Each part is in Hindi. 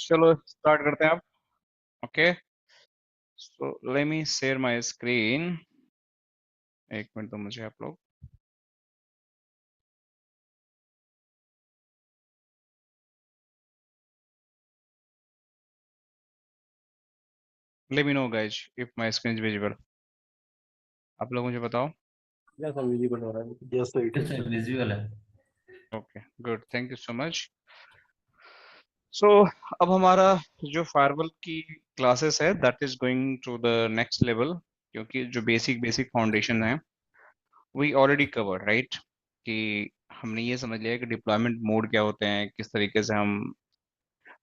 चलो स्टार्ट करते हैं आप। Okay, so let me share my screen. एक मिनट दो मुझे आप लोग। Let me know guys if my screen is visible. आप लोग मुझे बताओ। या सब विजिबल हो रहा है। Yes it is. विजुअल है। Okay, good, thank you so much. So अब हमारा जो फायरवॉल की क्लासेस है that is going to the next level, क्योंकि जो बेसिक बेसिक फाउंडेशन है वी ऑलरेडी कवर राइट। कि हमने ये समझ लिया कि डिप्लॉयमेंट मोड क्या होते हैं, किस तरीके से हम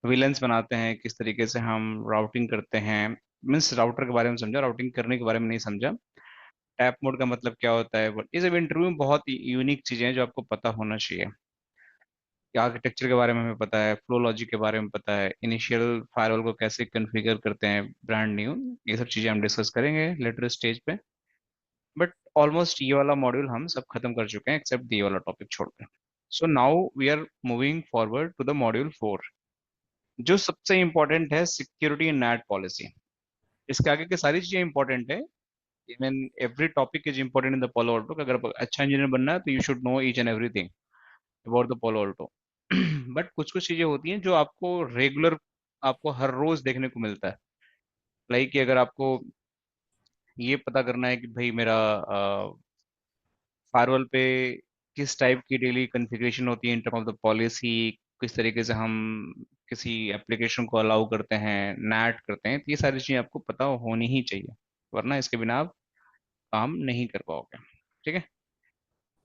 विलेंस बनाते हैं, किस तरीके से हम राउटिंग करते हैं। मीन्स राउटर के बारे में समझा, राउटिंग करने के बारे में नहीं समझा। टैप मोड का मतलब क्या होता है, ये सब इंटरव्यू में बहुत यूनिक चीजें हैं जो आपको पता होना चाहिए। आर्किटेक्चर के बारे में हमें पता है, फ्लो लॉजिक के बारे में पता है, इनिशियल फायरवॉल को कैसे कॉन्फ़िगर करते हैं ब्रांड न्यू। ये सब चीजें हम डिस्कस करेंगे लेटर स्टेज पे। बट ऑलमोस्ट ये वाला मॉड्यूल हम सब खत्म कर चुके हैं एक्सेप्ट ये वाला टॉपिक छोड़ के। So now we are moving forward to the module 4, जो सबसे इंपॉर्टेंट है, सिक्योरिटी एंड नेट पॉलिसी। इसके आगे की सारी चीजें इंपॉर्टेंट है। Even every topic is important in the polo Alto. अगर अच्छा इंजीनियर बनना है तो you should know each and everything about the polo Alto. But कुछ कुछ चीजें होती हैं जो आपको रेगुलर, आपको हर रोज देखने को मिलता है। लाइक कि अगर आपको ये पता करना है कि भाई मेरा फायरवॉल पे किस टाइप की डेली कॉन्फ़िगरेशन होती है in term of the policy, किस तरीके से हम किसी एप्लीकेशन को अलाउ करते हैं, नैट करते हैं, तो ये सारी चीजें आपको पता होनी ही चाहिए, वरना इसके बिना आप काम नहीं कर पाओगे। ठीक है।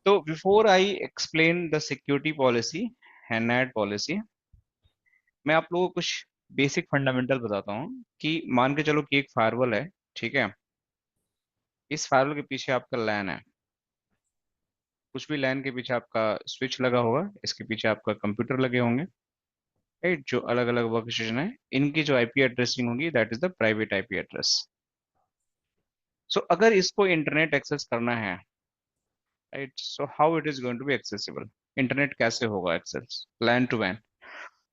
तो before I explain the security policy and net policy, मैं आप लोगों को कुछ बेसिक फंडामेंटल बताता हूँ। कि मान के चलो कि एक फायरवॉल है, ठीक है। इस फायरवॉल के पीछे आपका लैन है, कुछ भी लैन के पीछे आपका स्विच लगा होगा, इसके पीछे आपका कंप्यूटर लगे होंगे, राइट। जो अलग अलग वर्क स्टेशन है, इनकी जो आईपी एड्रेसिंग होगी that is the private IP address. So अगर इसको इंटरनेट एक्सेस करना है, right, so how it is going to be accessible, internet कैसे होगा एक्सेस, लैन टू वैन।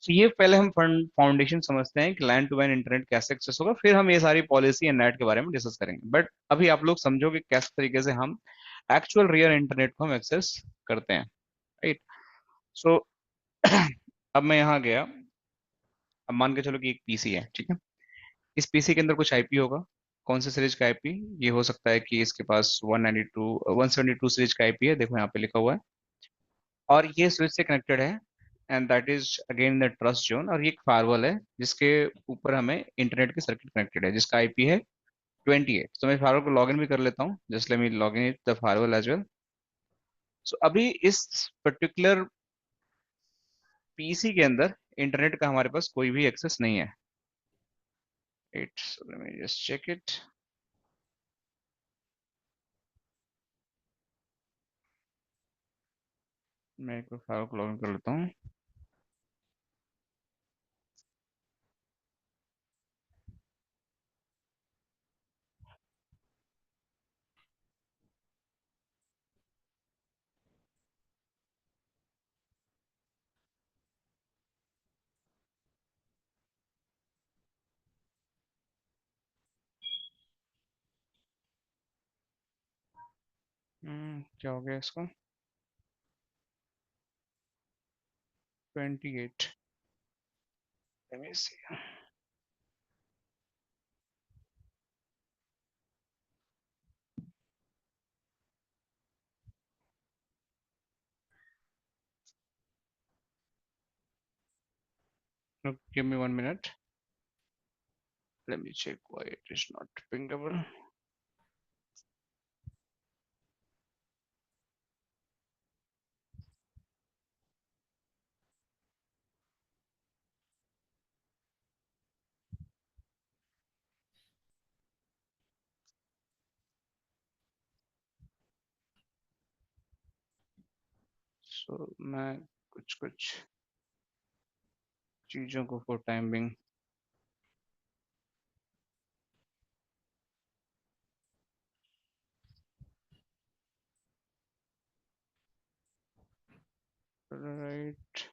तो ये पहले हम फाउंडेशन समझते हैं कि लैन टू वैन इंटरनेट कैसे एक्सेस होगा, फिर हम ये सारी पॉलिसी एंड नेट के बारे में डिस्कस करेंगे। बट अभी आप लोग समझो कि किस तरीके से हम एक्चुअल रियल इंटरनेट को हम एक्सेस करते हैं, राइट। सो अब मैं यहाँ गया। अब मान के चलो कि एक पीसी है, ठीक है। इस पीसी के अंदर कुछ आईपी होगा। कौन से सीरीज का आईपी? ये हो सकता है कि इसके पास 192 सीरीज का आईपी है, देखो यहाँ पे लिखा हुआ है। और ये स्विच से कनेक्टेड है, and that is again the trust zone. और ये एक फायरवॉल है जिसके ऊपर हमें इंटरनेट की सर्किट कनेक्टेड है, जिसका आईपी है 28। तो मैं फायरवॉल को लॉगिन भी कर लेता हूँ, just let me login it the firewall as well. So अभी इस पर्टिकुलर पीसी के अंदर इंटरनेट का हमारे पास कोई भी एक्सेस नहीं है। Let me just check it. मैं एक फायरवॉल को लॉगिन कर लेता हूँ। क्या हो गया इसको? 28। Let me see. Look, give me 1 minute. Let me check why it is not pingable. So मैं कुछ कुछ चीजों को for time being right.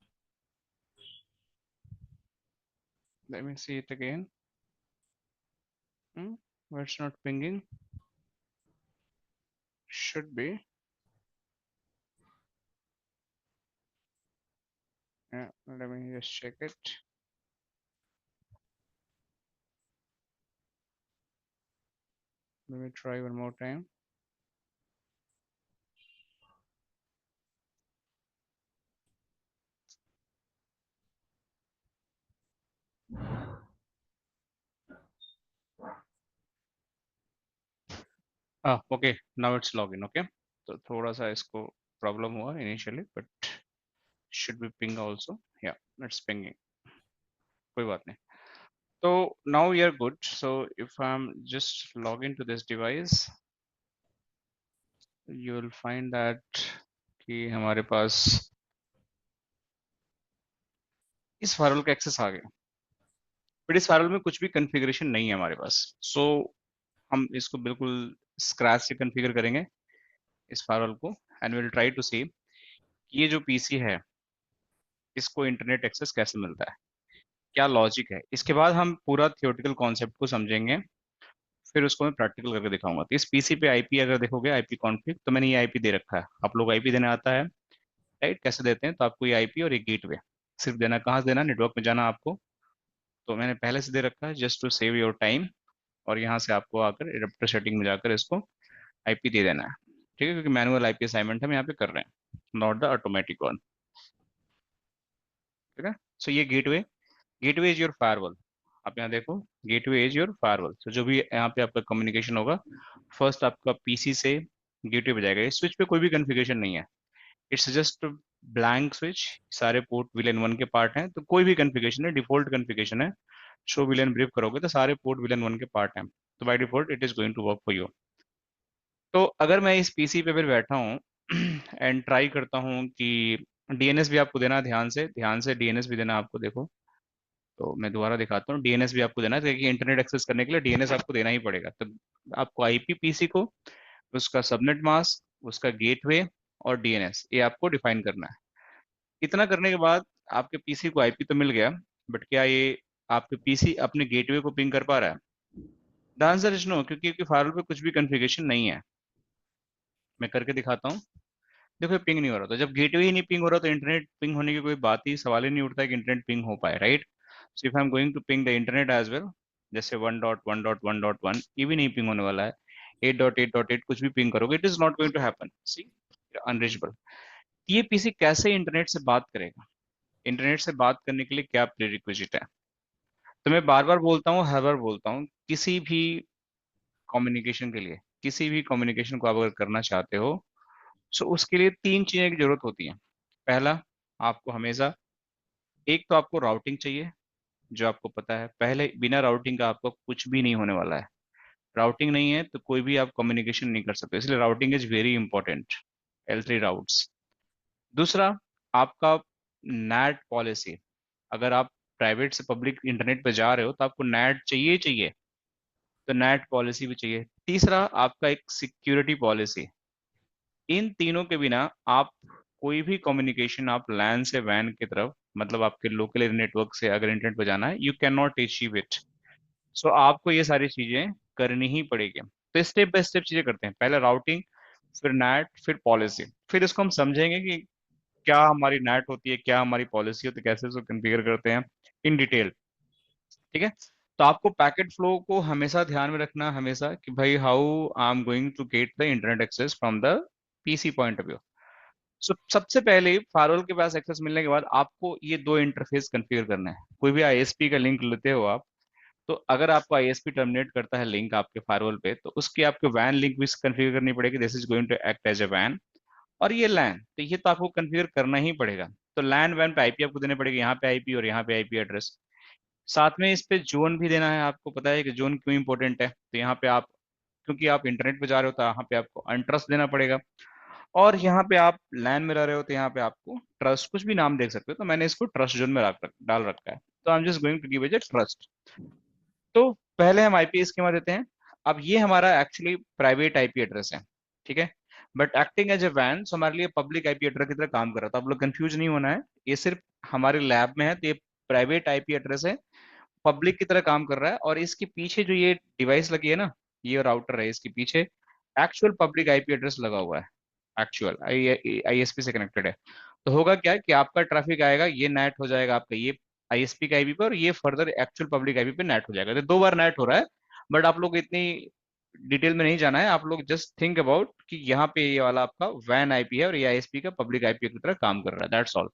Let me see it again. Why it's not pinging? Should be. Yeah, let me just check it. Let me try one more time. Okay, now it's login. Okay, तो थोड़ा सा इसको प्रॉब्लम हुआ initially, but should be ping also. Yeah, it's pinging. कोई बात नहीं. So now we are good. So if I'm just log into this device, you will find that कि हमारे पास इस फायरवॉल का एक्सेस आ गया, बट इस फायरवॉल में कुछ भी कॉन्फ़िगरेशन नहीं है हमारे पास. सो हम इसको बिल्कुल स्क्रैच से कॉन्फ़िगर करेंगे इस फायरवॉल को, एंड विल ट्राई टू सी ये जो पीसी है इसको इंटरनेट एक्सेस कैसे मिलता है, क्या लॉजिक है. इसके बाद हम पूरा थियोरेटिकल कॉन्सेप्ट को समझेंगे, फिर उसको मैं प्रैक्टिकल करके दिखाऊंगा. तो इस पीसी पे आईपी अगर देखोगे, आईपी कॉन्फ़िग, तो मैंने ये आईपी दे रखा है. आप लोग आईपी देने आता है, राइट? कैसे देते हैं, तो आपको ये आईपी और ये गेटवे सिर्फ देना. कहाँ से देना? नेटवर्क में जाना आपको. तो मैंने पहले से दे रखा है just to save your time, और यहाँ से आपको आकर एडेप्टर सेटिंग में जाकर इसको आईपी दे देना है. ठीक है, क्योंकि मैनुअल आईपी असाइनमेंट हम यहाँ पे कर रहे हैं, नॉट द ऑटोमेटिक वन. ठीक है. सो ये gateway, gateway is your firewall. आप यहाँ देखो, गेटवे इज योर फायरवॉल. तो जो भी यहाँ पे आपका कम्युनिकेशन होगा, फर्स्ट आपका पीसी से गेटवे पे जाएगा. इस स्विच पे कोई भी कॉन्फ़िगरेशन नहीं है, इट्स जस्ट ब्लैंक स्विच. सारे पोर्ट विलन वन के पार्ट हैं, तो कोई भी कॉन्फ़िगरेशन है, डिफॉल्ट कॉन्फ़िगरेशन है. शो विलन ब्रीफ करोगे तो सारे पोर्ट विलन वन के पार्ट हैं, तो by default it is going to work for you. तो अगर मैं इस पीसी पे फिर बैठा हूँ एंड ट्राई करता हूँ कि डीएनएस भी आपको देना है, ध्यान से डीएनएस भी देना है आपको. देखो, तो मैं दोबारा दिखाता हूँ, डीएनएस भी आपको देना है, क्योंकि इंटरनेट एक्सेस करने के लिए डीएनएस आपको देना ही पड़ेगा. तो आपको आईपी पीसी को, उसका सबनेट मास्क, उसका गेटवे और डीएनएस, ये आपको डिफाइन करना है. इतना करने के बाद आपके पीसी को आईपी तो मिल गया, बट क्या ये आपके पीसी अपने गेटवे को पिंग कर पा रहा है? द आंसर इज नो, क्योंकि फायरवॉल पे कुछ भी कॉन्फ़िगरेशन नहीं है. मैं करके दिखाता हूँ. देखो, पिंग नहीं हो रहा. तो जब गेटवे ही नहीं पिंग हो रहा, तो इंटरनेट पिंग होने की कोई बात ही, सवाल ही नहीं उठता कि इंटरनेट पिंग हो पाए, right? So if I am going to ping the internet as well, जैसे 1.1.1.1, ये भी नहीं पिंग होने वाला है. 8.8.8 कुछ भी पिंग करोगे, it is not going to happen. See, unreachable. ये पीसी कैसे इंटरनेट से बात करेगा? इंटरनेट से बात करने के लिए क्या प्रीरिक्विजिट है? तो मैं बार बार बोलता हूँ, हर बार बोलता हूँ, किसी भी कम्युनिकेशन के लिए, किसी भी कम्युनिकेशन को आप अगर करना चाहते हो, सो उसके लिए तीन चीजें की जरूरत होती है. पहला, आपको हमेशा, एक तो आपको राउटिंग चाहिए, जो आपको पता है. पहले बिना राउटिंग का आपको कुछ भी नहीं होने वाला है. राउटिंग नहीं है तो कोई भी आप कम्युनिकेशन नहीं कर सकते, इसलिए routing is very important. L3 routes. दूसरा, आपका नैट पॉलिसी. अगर आप प्राइवेट से पब्लिक इंटरनेट पे जा रहे हो, तो आपको नैट चाहिए ही चाहिए, तो नैट पॉलिसी भी चाहिए. तीसरा, आपका एक सिक्योरिटी पॉलिसी. इन तीनों के बिना आप कोई भी कम्युनिकेशन, आप लैन से वैन की तरफ, मतलब आपके लोकल नेटवर्क से अगर इंटरनेट पे जाना है, you can not achieve it. So आपको ये सारी चीजें करनी ही पड़ेगी. तो स्टेप बाय स्टेप चीजें करते हैं. पहले राउटिंग, फिर नेट, फिर पॉलिसी. फिर इसको हम समझेंगे कि क्या हमारी नेट होती है, क्या हमारी पॉलिसी होती है, कैसे इसको कॉन्फ़िगर करते हैं इन डिटेल. ठीक है. तो आपको पैकेट फ्लो को हमेशा ध्यान में रखना, हमेशा, कि भाई how I am going to get the internet access from the PC point of view. So सबसे पहले फायरवॉल के पास एक्सेस मिलने के बाद आपको ये दो इंटरफेस कॉन्फ़िगर करना है. कोई भी आईएसपी का लिंक लेते हो आप, तो अगर आपको आईएसपी टर्मिनेट करता है लिंक आपके फायरवॉल पे, तो उसकी आपको वैन लिंक भी कॉन्फ़िगर करनी पड़ेगी. This is going to act as a वैन. और ये लैन, तो ये तो आपको कॉन्फ़िगर करना ही पड़ेगा. तो लैन वैन पे आईपी आपको देने पड़ेगी, यहाँ पे आईपी और यहाँ पे आईपी एड्रेस. साथ में इस पे जोन भी देना है. आपको पता है कि जोन क्यों इंपॉर्टेंट है? तो यहाँ पे आप, क्योंकि आप इंटरनेट पे जा रहे हो, तो यहाँ पे आपको अनट्रस्ट देना पड़ेगा. और यहाँ पे आप लैन में रह रहे हो, तो यहाँ पे आपको ट्रस्ट, कुछ भी नाम देख सकते हो. तो मैंने इसको ट्रस्ट जोन में डाल रखा है. तो I am just going to give it trust. तो पहले हम आईपी स्कीमा देते हैं. अब ये हमारा एक्चुअली प्राइवेट आईपी एड्रेस है, ठीक है, बट एक्टिंग एज ए वैन, सो हमारे लिए पब्लिक आईपी एड्रेस की तरह काम कर रहा था. आप लोग कंफ्यूज नहीं होना है, ये सिर्फ हमारे लैब में है, तो ये प्राइवेट आईपी एड्रेस है. पब्लिक की तरह काम कर रहा है, और इसके पीछे जो ये डिवाइस लगी है ना, ये राउटर है, इसके पीछे एक्चुअल पब्लिक आईपी एड्रेस लगा हुआ है, एक्चुअल आईएसपी से कनेक्टेड है। तो होगा क्या कि आपका ट्रैफिक आएगा, ये नेट हो जाएगा आपका ये आईएसपी का आईपी पे, और ये फर्दर एक्चुअल पब्लिक आईपी पे नेट हो जाएगा। तो 2 बार नेट हो रहा है। बट आप लोग इतनी डिटेल में नहीं जाना है, आप लोग जस्ट थिंक अबाउट कि यहाँ पे ये वाला आपका वैन आईपी है और ये आईएसपी का पब्लिक आईपी की तरह काम कर रहा है, दैट्स ऑल।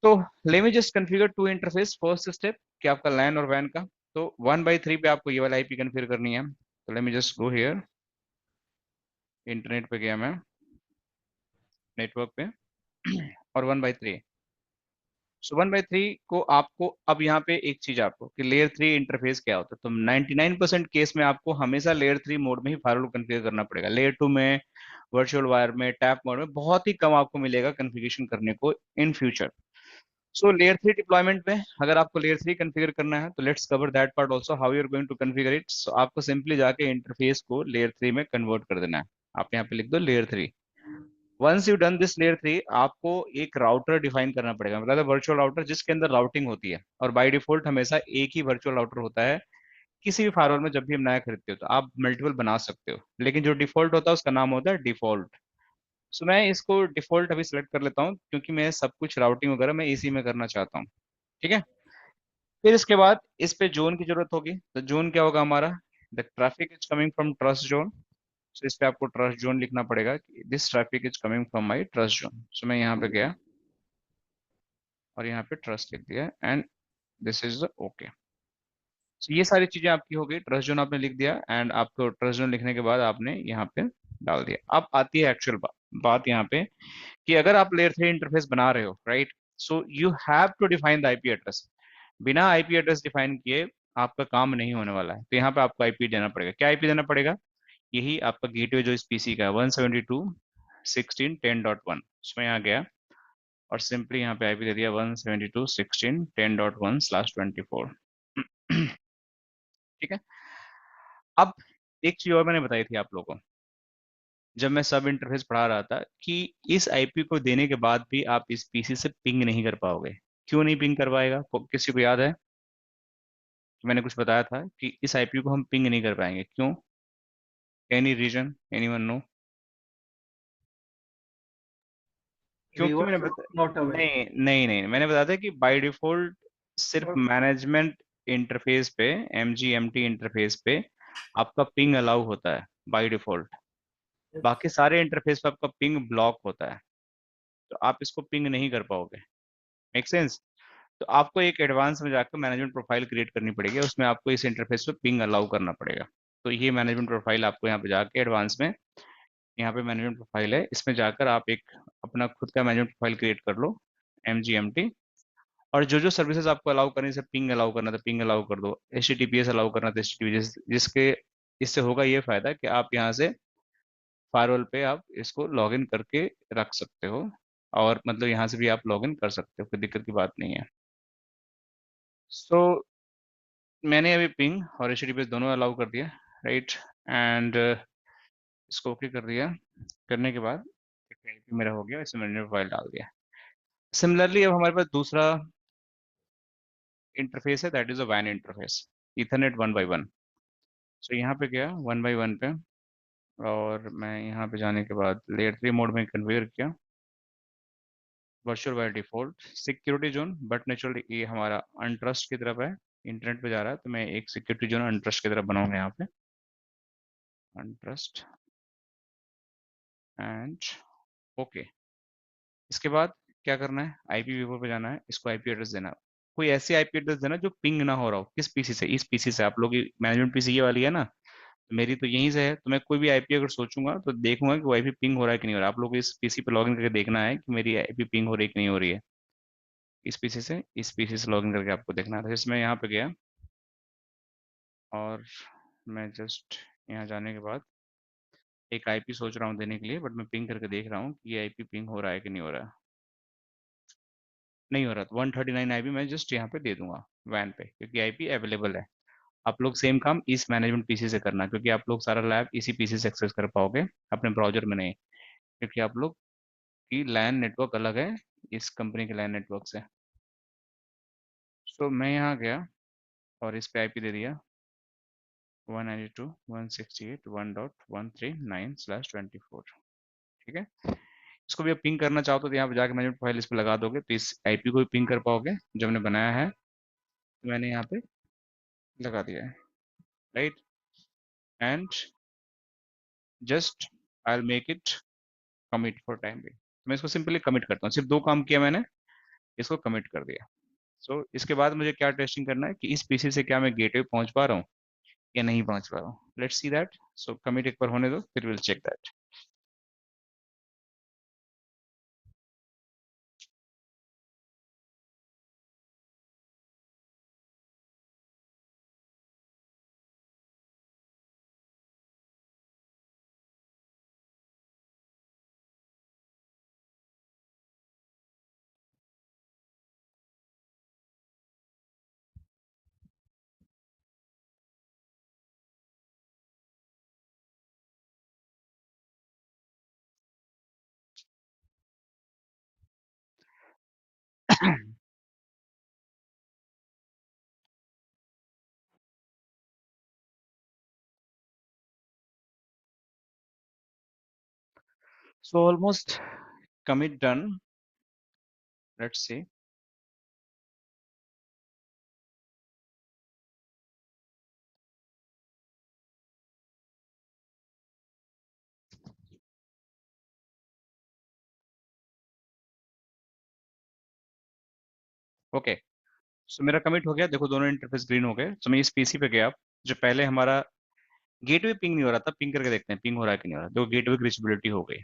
तो let me just configure to interface, first step कि आपका लैन और वैन का। तो 1/3 पे आपको ये वाला आईपी कॉन्फ़िगर करनी है। तो let me just go here, internet पे गया मैं, नेटवर्क पे, और 1/3। सो 1/3 को आपको अब यहाँ पे एक चीज आपको कि लेयर 3 इंटरफेस क्या होता है, तो 99% केस में आपको हमेशा लेयर 3 मोड में ही फायरवॉल कॉन्फ़िगर करना पड़ेगा। लेयर 2 में, वर्चुअल वायर में, टैप मोड में बहुत ही कम आपको मिलेगा कॉन्फ़िगरेशन करने को in future. So layer 3 deployment में अगर आपको लेयर 3 कॉन्फ़िगर करना है, तो let's cover that part also, how you are going to configure it. So आपको सिंपली जाके इंटरफेस को लेयर 3 में कन्वर्ट कर देना है। आप यहाँ पे लिख दो layer 3। Once you done this layer 3, आपको एक राउटर डिफाइन करना पड़ेगा, मतलब वर्चुअल राउटर जिसके अंदर राउटिंग होती है। और बाय डिफॉल्ट हमेशा एक ही वर्चुअल राउटर होता है किसी भी फायरवॉल में। जब भी हम नया खरीदते हो तो आप मल्टीपल बना सकते हो, लेकिन जो डिफॉल्ट होता है उसका नाम होता है डिफॉल्ट। सो मैं इसको डिफॉल्ट अभी सिलेक्ट कर लेता हूँ, क्योंकि मैं सब कुछ राउटिंग वगैरह मैं इसी में करना चाहता हूँ। ठीक है। फिर इसके बाद इस पे जोन की जरूरत होगी। तो जोन क्या होगा हमारा, the traffic is coming from trust zone. So इस पे आपको ट्रस्ट जोन लिखना पड़ेगा, this traffic is coming from my trust zone. So मैं यहाँ पे गया और यहाँ पे ट्रस्ट लिख दिया, एंड दिस इज ओके। सो ये सारी चीजें आपकी हो गई, ट्रस्ट जोन आपने लिख दिया, एंड आपको ट्रस्ट जोन लिखने के बाद आपने यहाँ पे डाल दिया। अब आती है एक्चुअल बात यहाँ पे, कि अगर आप लेयर 3 इंटरफेस बना रहे हो, right, so you have to define the IP address. बिना आईपी एड्रेस डिफाइन किए आपका काम नहीं होने वाला है। तो यहाँ पे आपको आईपी देना पड़ेगा। क्या आईपी देना पड़ेगा, यही आपका गेटवे जो इस पीसी का है, 172.16.10.1। उसमें यहाँ गया और सिंपली यहाँ पे आईपी दे दिया 172.16.10.1/24। ठीक है। अब एक चीज और मैंने बताई थी आप लोगों को जब मैं सब इंटरफेस पढ़ा रहा था, कि इस आईपी को देने के बाद भी आप इस पीसी से पिंग नहीं कर पाओगे। क्यों नहीं पिंग कर पाएगा, किसी को याद है? मैंने कुछ बताया था कि इस आईपी को हम पिंग नहीं कर पाएंगे, क्यों? Any reason, anyone know? क्योंकि मैंने रिवर्स नॉट अवेलेबल। नहीं नहीं नहीं, मैंने बताया था कि बाय डिफॉल्ट सिर्फ मैनेजमेंट इंटरफेस पे, MGMT इंटरफेस पे आपका पिंग अलाउ होता है बाय डिफॉल्ट। बाकी सारे इंटरफेस पे आपका पिंग ब्लॉक होता है। तो आप इसको पिंग नहीं कर पाओगे। Make sense? तो आपको एक एडवांस में जाकर मैनेजमेंट प्रोफाइल क्रिएट करनी पड़ेगी, उसमें आपको इस इंटरफेस पे पिंग अलाउ करना पड़ेगा। तो ये मैनेजमेंट प्रोफाइल आपको यहाँ पे जाके एडवांस में, यहाँ पे मैनेजमेंट प्रोफाइल है, इसमें जाकर आप एक अपना खुद का मैनेजमेंट प्रोफाइल क्रिएट कर लो, MGMT। और जो जो सर्विसेज आपको अलाउ करनी है, पिंग अलाउ करना था पिंग अलाउ कर दो, HTTPS अलाउ करना था HTTPS, जिसके इससे होगा ये फायदा कि आप यहाँ से फायरवॉल पे आप इसको लॉगिन करके रख सकते हो, और मतलब यहाँ से भी आप लॉगिन कर सकते हो, कोई दिक्कत की बात नहीं है। सो मैंने अभी पिंग और HTTPS दोनों अलाउ कर दिया, राइट, एंड इसको ओके कर दिया। करने के बाद एक आईपी मेरा हो गया, इसमें मैंने फाइल डाल दिया। सिमिलरली अब हमारे पास दूसरा इंटरफेस है, दैट इज अ वैन इंटरफेस, इथरनेट 1x1। सो यहाँ पे गया 1x1 पे, और मैं यहाँ पे जाने के बाद लेयर 3 मोड में कन्फिगर किया, virtual by default security zone, but naturally ये हमारा अनट्रस्ट की तरफ है, इंटरनेट पे जा रहा है, तो मैं एक सिक्योरिटी जोन अनट्रस्ट की तरफ बनाऊंगा यहाँ पे, अनट्रस्ट, एंड ओके। इसके बाद क्या करना है, IPv4 पे जाना है, इसको आईपी एड्रेस देना है। कोई ऐसी आईपी एड्रेस देना जो पिंग ना हो रहा हो। किस पीसी से, इस पीसी से। आप लोग की मैनेजमेंट पीसी ये वाली है ना, तो मेरी तो यहीं से है, तो मैं कोई भी आईपी अगर सोचूंगा तो देखूंगा कि वो आईपी पिंग हो रहा है कि नहीं हो रहा है। आप लोग को इस पीसी पे लॉगिन करके देखना है कि मेरी आईपी पिंग हो रही है कि नहीं हो रही है। इस पीसी से, इस पीसी से लॉगिन करके आपको देखना था। इसमें यहाँ पे गया और मैं जस्ट यहाँ जाने के बाद एक आईपी सोच रहा हूँ देने के लिए, बट मैं पिंग करके देख रहा हूँ कि ये आईपी पिंग हो रहा है कि नहीं हो रहा है। नहीं हो रहा, तो 139 आईपी मैं जस्ट यहाँ पे दे दूंगा वैन पे, क्योंकि आईपी अवेलेबल है। आप लोग सेम काम इस मैनेजमेंट पीसी से करना, क्योंकि आप लोग सारा लैब इसी पीसी से एक्सेस कर पाओगे, अपने ब्राउजर में नहीं। क्योंकि आप लोग की लैन नेटवर्क अलग है इस कंपनी के लैन नेटवर्क से। सो मैं यहाँ गया और इस पे आईपी दे दिया 192.168.1.139/24। ठीक है, इसको भी आप पिंग करना चाहो तो यहाँ पे जाके मैनेजमेंट फाइल इस पे लगा दोगे तो इस आईपी को भी पिंग कर पाओगे जो हमने बनाया है। तो मैंने यहाँ पे लगा दिया है, right. And just I will make it commit for time भी। मैं इसको सिंपली कमिट करता हूँ, सिर्फ दो काम किया मैंने, इसको कमिट कर दिया। सो इसके बाद मुझे क्या टेस्टिंग करना है कि इस पीसी से क्या मैं गेटवे पहुंच पा रहा हूँ या नहीं पहुंच पा रहा हूँ। Let's see that. So commit एक बार होने दो, फिर will check that. So almost commit done. Let's see. Okay, so मेरा कमिट हो गया, देखो दोनों इंटरफेस ग्रीन हो गए। तो मैं इस पीसी पे गया जो पहले हमारा गेटवे पिंग नहीं हो रहा था, पिंग करके देखते हैं पिंग हो रहा है कि नहीं हो रहा। देखो गेटवे की रीचेबिलिटी हो गई,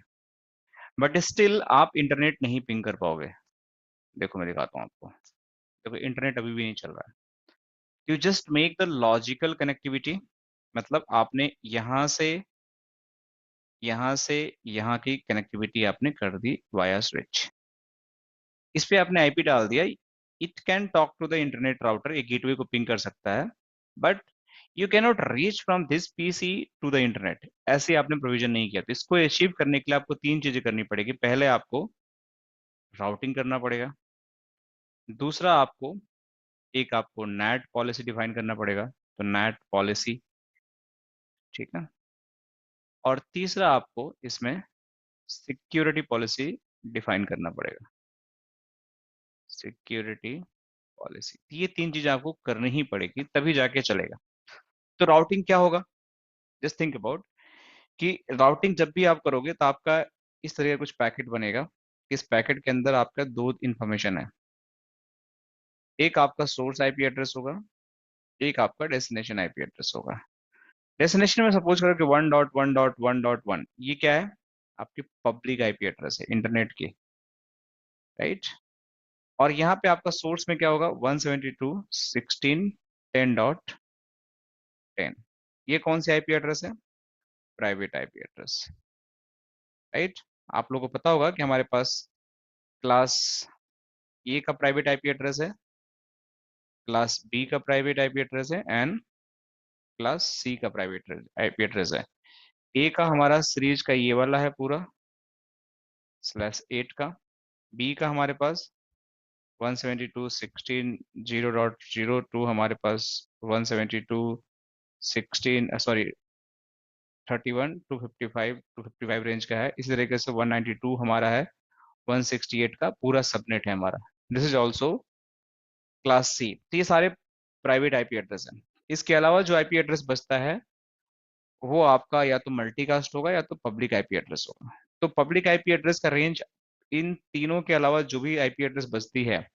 बट स्टिल आप इंटरनेट नहीं पिंग कर पाओगे। देखो मैं दिखाता हूँ आपको। देखो इंटरनेट अभी भी नहीं चल रहा है। You just make the logical connectivity, मतलब आपने यहाँ से यहाँ की कनेक्टिविटी आपने कर दी वाया स्विच। इस पे आपने आईपी डाल दिया। It can talk to the internet router, एक गेटवे को पिंग कर सकता है, but you cannot reach from this PC to the internet. ऐसे आपने प्रोविजन नहीं किया। तो इसको अचीव करने के लिए आपको तीन चीजें करनी पड़ेगी। पहले आपको राउटिंग करना पड़ेगा, दूसरा आपको आपको नेट पॉलिसी डिफाइन करना पड़ेगा, तो नेट पॉलिसी, ठीक है। और तीसरा आपको इसमें सिक्योरिटी पॉलिसी डिफाइन करना पड़ेगा, सिक्योरिटी पॉलिसी। ये तीन चीजें आपको करनी ही पड़ेगी, तभी जाके चलेगा। तो राउटिंग क्या होगा, जस्ट थिंक अबाउट कि राउटिंग जब भी आप करोगे तो आपका इस तरह का कुछ पैकेट बनेगा। इस पैकेट के अंदर आपका दो इंफॉर्मेशन है, एक आपका सोर्स आईपी एड्रेस होगा, एक आपका डेस्टिनेशन आईपी एड्रेस होगा। डेस्टिनेशन में सपोज करो कि 1.1.1.1, ये क्या है, आपकी पब्लिक आईपी एड्रेस है इंटरनेट की, राइट। और यहाँ पे आपका सोर्स में क्या होगा, 172.16.10.10। ये कौन सी आईपी एड्रेस है, प्राइवेट आईपी एड्रेस, राइट। आप लोगों को पता होगा कि हमारे पास क्लास ए का प्राइवेट आईपी एड्रेस है, क्लास बी का प्राइवेट आईपी एड्रेस है, एंड क्लास सी का प्राइवेट आईपी एड्रेस है। ए का हमारा सीरीज का ये वाला है पूरा /8 का। बी का हमारे पास 172.16.0.02, हमारे पास 172.16 सॉरी 31 टू 55 रेंज का है। इसी तरीके से 192 हमारा है, 168 का पूरा सबनेट है हमारा। This is also class C. तो ये सारे प्राइवेट आईपी एड्रेस हैं। इसके अलावा जो आईपी एड्रेस बचता है वो आपका या तो मल्टीकास्ट होगा या तो पब्लिक आईपी एड्रेस होगा। तो पब्लिक आईपी एड्रेस का रेंज, इन तीनों के अलावा जो भी आईपी एड्रेस बचती है,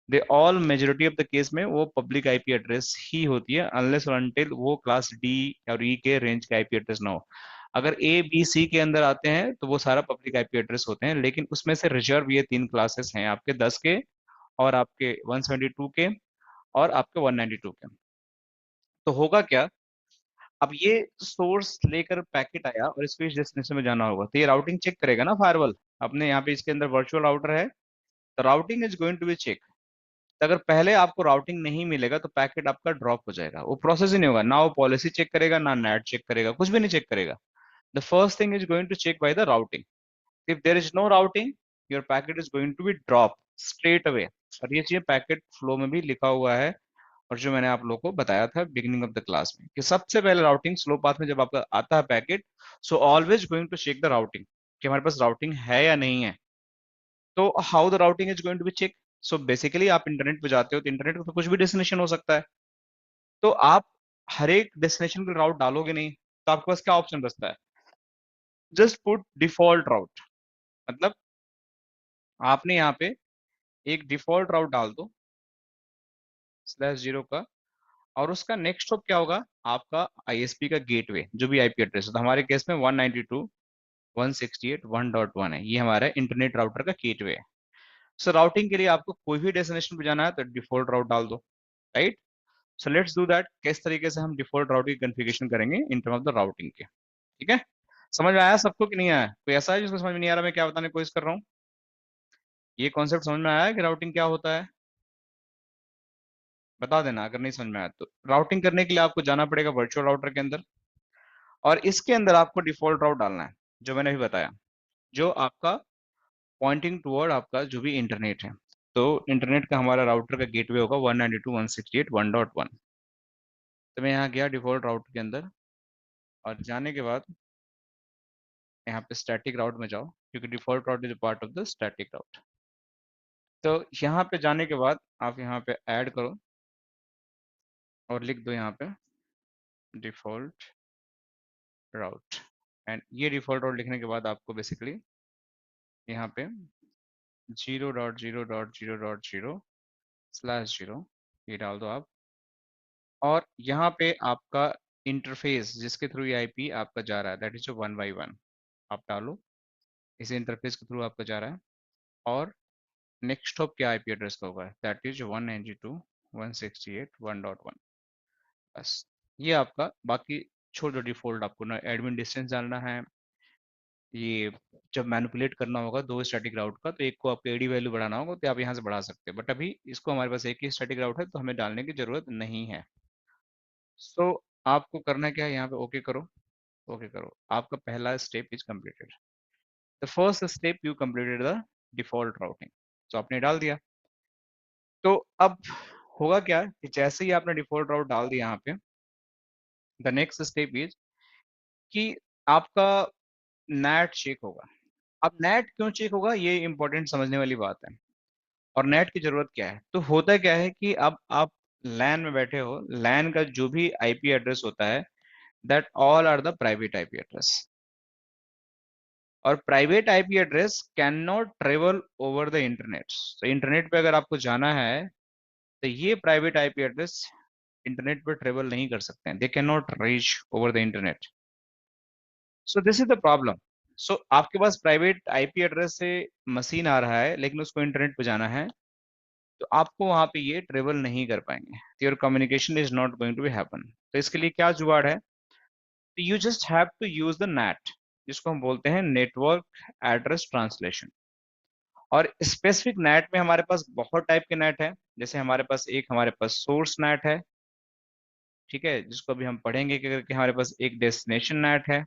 they all majority of the case में वो पब्लिक आईपी एड्रेस ही होती है, अनलेस और अनटिल वो क्लास डी और ई के रेंज के आईपी एड्रेस ना हो। अगर ए बी सी के अंदर आते हैं तो वो सारा पब्लिक आईपी एड्रेस होते हैं, लेकिन उसमें से रिजर्व ये तीन क्लासेस हैं आपके 10 के, और आपके 172 के, और आपके 192 के। तो होगा क्या, अब ये सोर्स लेकर पैकेट आया और इसको इस डेस्टिनेशन में जाना होगा, तो ये राउटिंग चेक करेगा ना फायरवॉल। अपने यहाँ पे इसके अंदर वर्चुअल राउटर है, तो routing is going to be check. तो अगर पहले आपको राउटिंग नहीं मिलेगा तो पैकेट आपका ड्रॉप हो जाएगा, वो प्रोसेस ही नहीं होगा, ना वो पॉलिसी चेक करेगा ना नेट चेक करेगा, कुछ भी नहीं चेक करेगा। The first thing is going to check by the routing. If there is no routing, your packet is going to be drop straight away. और ये चीज पैकेट फ्लो में भी लिखा हुआ है, और जो मैंने आप लोगों को बताया था बिगिनिंग ऑफ द क्लास में कि सबसे पहले राउटिंग स्लो पाथ में जब आपका आता है packet, so always going to check the routing कि हमारे पास राउटिंग है या नहीं है। तो how the routing is going to be check? So basically आप इंटरनेट पे जाते हो तो इंटरनेट पे कुछ भी डेस्टिनेशन हो सकता है, तो आप हर एक डेस्टिनेशन के राउट डालोगे नहीं, तो आपके पास क्या ऑप्शन बचता है? जस्ट पुट डिफॉल्ट राउट। मतलब आपने यहाँ पे एक डिफॉल्ट राउट डाल दो /0 का, और उसका नेक्स्ट स्टॉप क्या होगा? आपका आईएसपी का गेटवे, जो भी आईपी एड्रेस है। तो हमारे केस में 192.168.1.1 है, ये हमारा इंटरनेट राउटर का गेटवे है। सो राउटिंग के लिए आपको कोई भी डेस्टिनेशन पे जाना है तो डिफॉल्ट राउट डाल दो, right? So let's do that. किस तरीके से हम डिफॉल्ट राउट की कॉन्फ़िगरेशन करेंगे in term of the routing के, ठीक है? समझ में आया सबको कि नहीं आया? कोई ऐसा है जिसको समझ में नहीं आ रहा मैं क्या बताने की कोशिश कर रहा हूँ? ये कॉन्सेप्ट समझ में आया कि राउटिंग क्या होता है? बता देना अगर नहीं समझ में आया तो। राउटिंग करने के लिए आपको जाना पड़ेगा वर्चुअल राउटर के अंदर, और इसके अंदर आपको डिफॉल्ट राउट डालना है जो मैंने अभी बताया, जो आपका पॉइंटिंग टुवर्ड आपका जो भी इंटरनेट है। तो इंटरनेट का हमारा राउटर का गेटवे होगा 192.168.1.1। तो मैं यहाँ गया डिफॉल्ट राउटर के अंदर, और जाने के बाद यहाँ पे स्टैटिक राउट में जाओ, क्योंकि default route is part of the static route. तो यहाँ पे जाने के बाद आप यहाँ पे ऐड करो और लिख दो यहाँ पे डिफॉल्ट राउट। एंड ये डिफॉल्ट राउट लिखने के बाद आपको बेसिकली यहाँ पे 0.0.0.0/0 ये डाल दो आप। और यहाँ पे आपका इंटरफेस जिसके थ्रू ये आईपी आपका जा रहा है, दैट इज 1 by 1 आप डालो। इस इंटरफेस के थ्रू आपका जा रहा है, और नेक्स्ट हॉप क्या आईपी एड्रेस का होगा, दैट इज 192.168.1.1। बस ये आपका, बाकी छोड़ दो डिफॉल्ट। आपको ना एडमिन डिस्टेंस डालना है, ये जब मैनिपुलेट करना होगा दो स्टैटिक राउट का, तो एक को आपको एडी वैल्यू बढ़ाना होगा तो आप यहाँ से बढ़ा सकते हैं, बट अभी इसको हमारे पास एक ही स्टैटिक राउट है तो हमें डालने की जरूरत नहीं है। सो आपको करना क्या है, यहाँ पे ओके करो। ओके करो, आपका पहला step is completed. The first step you completed the default routing, तो आपने डाल दिया। तो अब होगा क्या कि जैसे ही आपने डिफॉल्ट राउट डाल दिया यहाँ पे, द नेक्स्ट स्टेप इज कि आपका नेट चेक होगा। अब नेट क्यों चेक होगा, ये इंपॉर्टेंट समझने वाली बात है। और नेट की जरूरत क्या है? तो होता क्या है कि अब आप लैन में बैठे हो, लैन का जो भी आईपी एड्रेस होता है, that all are the private IP address. और private IP address can not travel over the internet. तो इंटरनेट पे अगर आपको जाना है तो ये प्राइवेट आईपी एड्रेस इंटरनेट पर ट्रेवल नहीं कर सकते हैं, they can not reach over the internet. So this is the problem. So आपके पास प्राइवेट आईपी एड्रेस से मशीन आ रहा है लेकिन उसको इंटरनेट पे जाना है, तो आपको वहां पे ये ट्रेवल नहीं कर पाएंगे, your communication is not going to be happen. तो इसके लिए क्या जुगाड़ है? तो you just have to use the NAT, जिसको हम बोलते हैं नेटवर्क एड्रेस ट्रांसलेशन। और स्पेसिफिक नेट में हमारे पास बहुत टाइप के नेट है। जैसे हमारे पास सोर्स नेट है, ठीक है, जिसको अभी हम पढ़ेंगे कि करके। हमारे पास एक डेस्टिनेशन नेट है,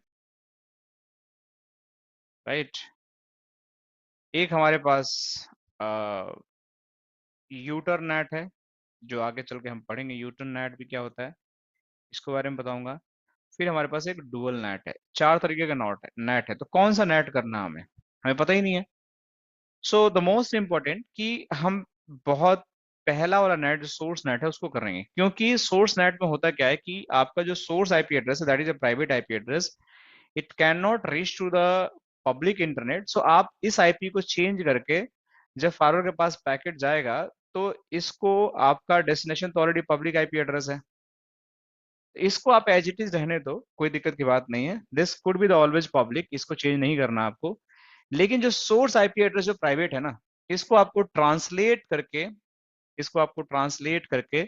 राइट। एक हमारे पास यूटर नेट है, जो आगे चल के हम पढ़ेंगे यूटर नेट भी क्या होता है, इसके बारे में बताऊंगा। फिर हमारे पास एक डुअल नेट है। चार तरीके का नेट है। तो कौन सा नेट करना है हमें, हमें पता ही नहीं है। सो द मोस्ट इम्पोर्टेंट कि हम बहुत पहला वाला नेट जो सोर्स नेट है उसको करेंगे, क्योंकि सोर्स नेट में होता क्या है कि आपका जो सोर्स आईपी एड्रेस है, that is a private IP address, it can not reach to the public internet. So आप इस आईपी को चेंज करके जब फारवर के पास पैकेट जाएगा, तो इसको, आपका डेस्टिनेशन तो ऑलरेडी पब्लिक आईपी एड्रेस है, इसको आप एज इट इज रहने दो, कोई दिक्कत की बात नहीं है। This could be the always public, इसको चेंज नहीं करना आपको। लेकिन जो सोर्स आईपी एड्रेस जो प्राइवेट है ना, इसको आपको ट्रांसलेट करके इसको आपको ट्रांसलेट करके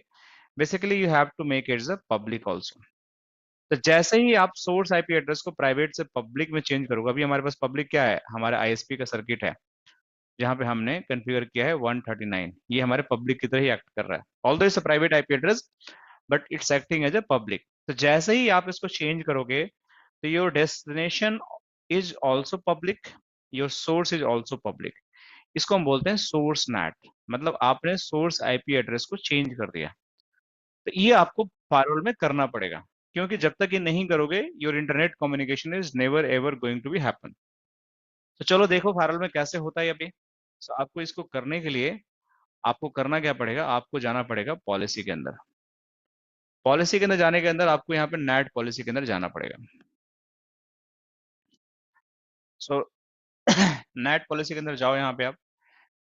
basically you have to make it a public also. तो जैसे ही आप सोर्स आईपी एड्रेस को प्राइवेट से पब्लिक में चेंज करोगे, अभी हमारे पास पब्लिक क्या है, हमारे आईएसपी का सर्किट है, जहां पे हमने कॉन्फ़िगर किया है 139, ये हमारे पब्लिक की तरह ही एक्ट कर रहा है। Although it's a private IP address, but it's acting as a public. तो जैसे ही आप इसको चेंज करोगे, तो your destination is also public, your source is also public. इसको हम बोलते हैं सोर्स नेट। मतलब आपने सोर्स आईपी एड्रेस को चेंज कर दिया। तो ये आपको फायरवॉल में करना पड़ेगा, क्योंकि जब तक ये नहीं करोगे your internet communication is never ever going to be happen. तो चलो देखो फायरवॉल में कैसे होता है अभी। तो आपको इसको करने के लिए आपको करना क्या पड़ेगा, आपको जाना पड़ेगा पॉलिसी के अंदर। पॉलिसी के अंदर जाने के अंदर आपको यहाँ पे नेट पॉलिसी के अंदर जाना पड़ेगा। सो नेट पॉलिसी के अंदर जाओ, यहाँ पे आप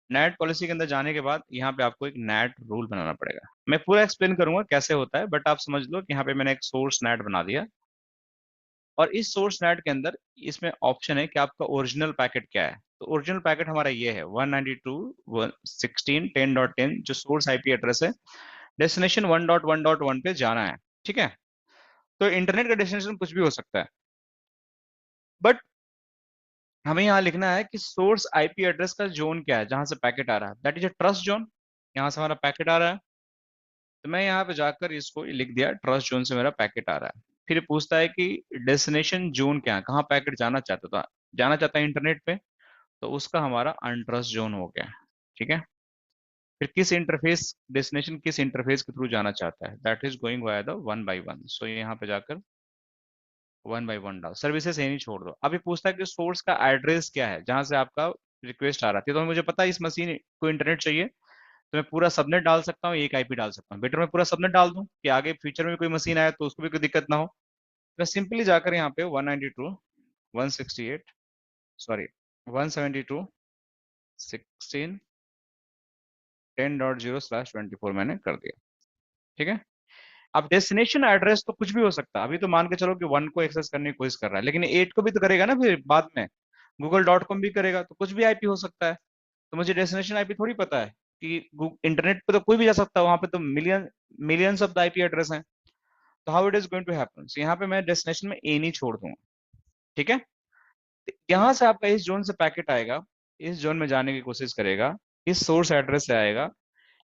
नेट पॉलिसी के अंदर जाने के बाद यहाँ पे आपको एक नेट रूल बनाना पड़ेगा। मैं पूरा एक्सप्लेन करूंगा कैसे होता है, बट आप समझ लो कि यहाँ पे मैंने एक सोर्स नेट बना दिया, और इस सोर्स नेट के अंदर इसमें ऑप्शन है कि आपका ओरिजिनल पैकेट क्या है। तो ओरिजिनल पैकेट हमारा ये है 192.168.10.10 जो सोर्स आईपी एड्रेस है। डेस्टिनेशन 1.1.1 पे जाना है, ठीक है। तो इंटरनेट का डेस्टिनेशन कुछ भी हो सकता है, बट हमें यहाँ लिखना है कि सोर्स आईपी एड्रेस का जोन क्या है जहां से पैकेट आ रहा है, that is a trust zone. यहाँ से हमारा पैकेट आ रहा है, तो मैं यहाँ पे जाकर इसको लिख दिया ट्रस्ट जोन से मेरा पैकेट आ रहा है। फिर ये पूछता है कि डेस्टिनेशन जोन क्या है, कहाँ पैकेट जाना चाहता था, जाना चाहता है इंटरनेट पे, तो उसका हमारा अनट्रस्ट जोन हो गया, ठीक है। फिर किस इंटरफेस, डेस्टिनेशन किस इंटरफेस के थ्रू जाना चाहता है, that is going via the one by one. So यहाँ पे जाकर वन बाई वन डाल, सर्विसेज यही छोड़ दो। अभी पूछता है कि सोर्स का एड्रेस क्या है जहां से आपका रिक्वेस्ट आ रहा थी, तो मुझे पता है इस मशीन को इंटरनेट चाहिए, तो मैं पूरा सबनेट डाल सकता हूँ, एक आईपी डाल सकता हूँ। बेटर मैं पूरा सबनेट डाल दूं कि आगे फ्यूचर में कोई मशीन आए तो उसको भी कोई दिक्कत ना हो। मैं सिंपली जाकर यहाँ पे 192.168, सॉरी 172.16.10.0/24 मैंने कर दिया, ठीक है। अब डेस्टिनेशन एड्रेस तो कुछ भी हो सकता है। अभी तो मान के चलो कि 1 को एक्सेस करने की कोशिश कर रहा है, लेकिन 8 को भी तो करेगा ना फिर बाद में, google.com भी करेगा, तो कुछ भी आईपी हो सकता है। तो मुझे डेस्टिनेशन आईपी थोड़ी पता है कि इंटरनेट पे तो कोई भी जा सकता है, वहां पे तो millions of the IP address हैं। तो how it is going to happen, यहाँ पे मैं डेस्टिनेशन में ए नहीं छोड़ दूंगा, ठीक है। तो यहाँ से आपका इस जोन से पैकेट आएगा, इस जोन में जाने की कोशिश करेगा, इस सोर्स एड्रेस से आएगा,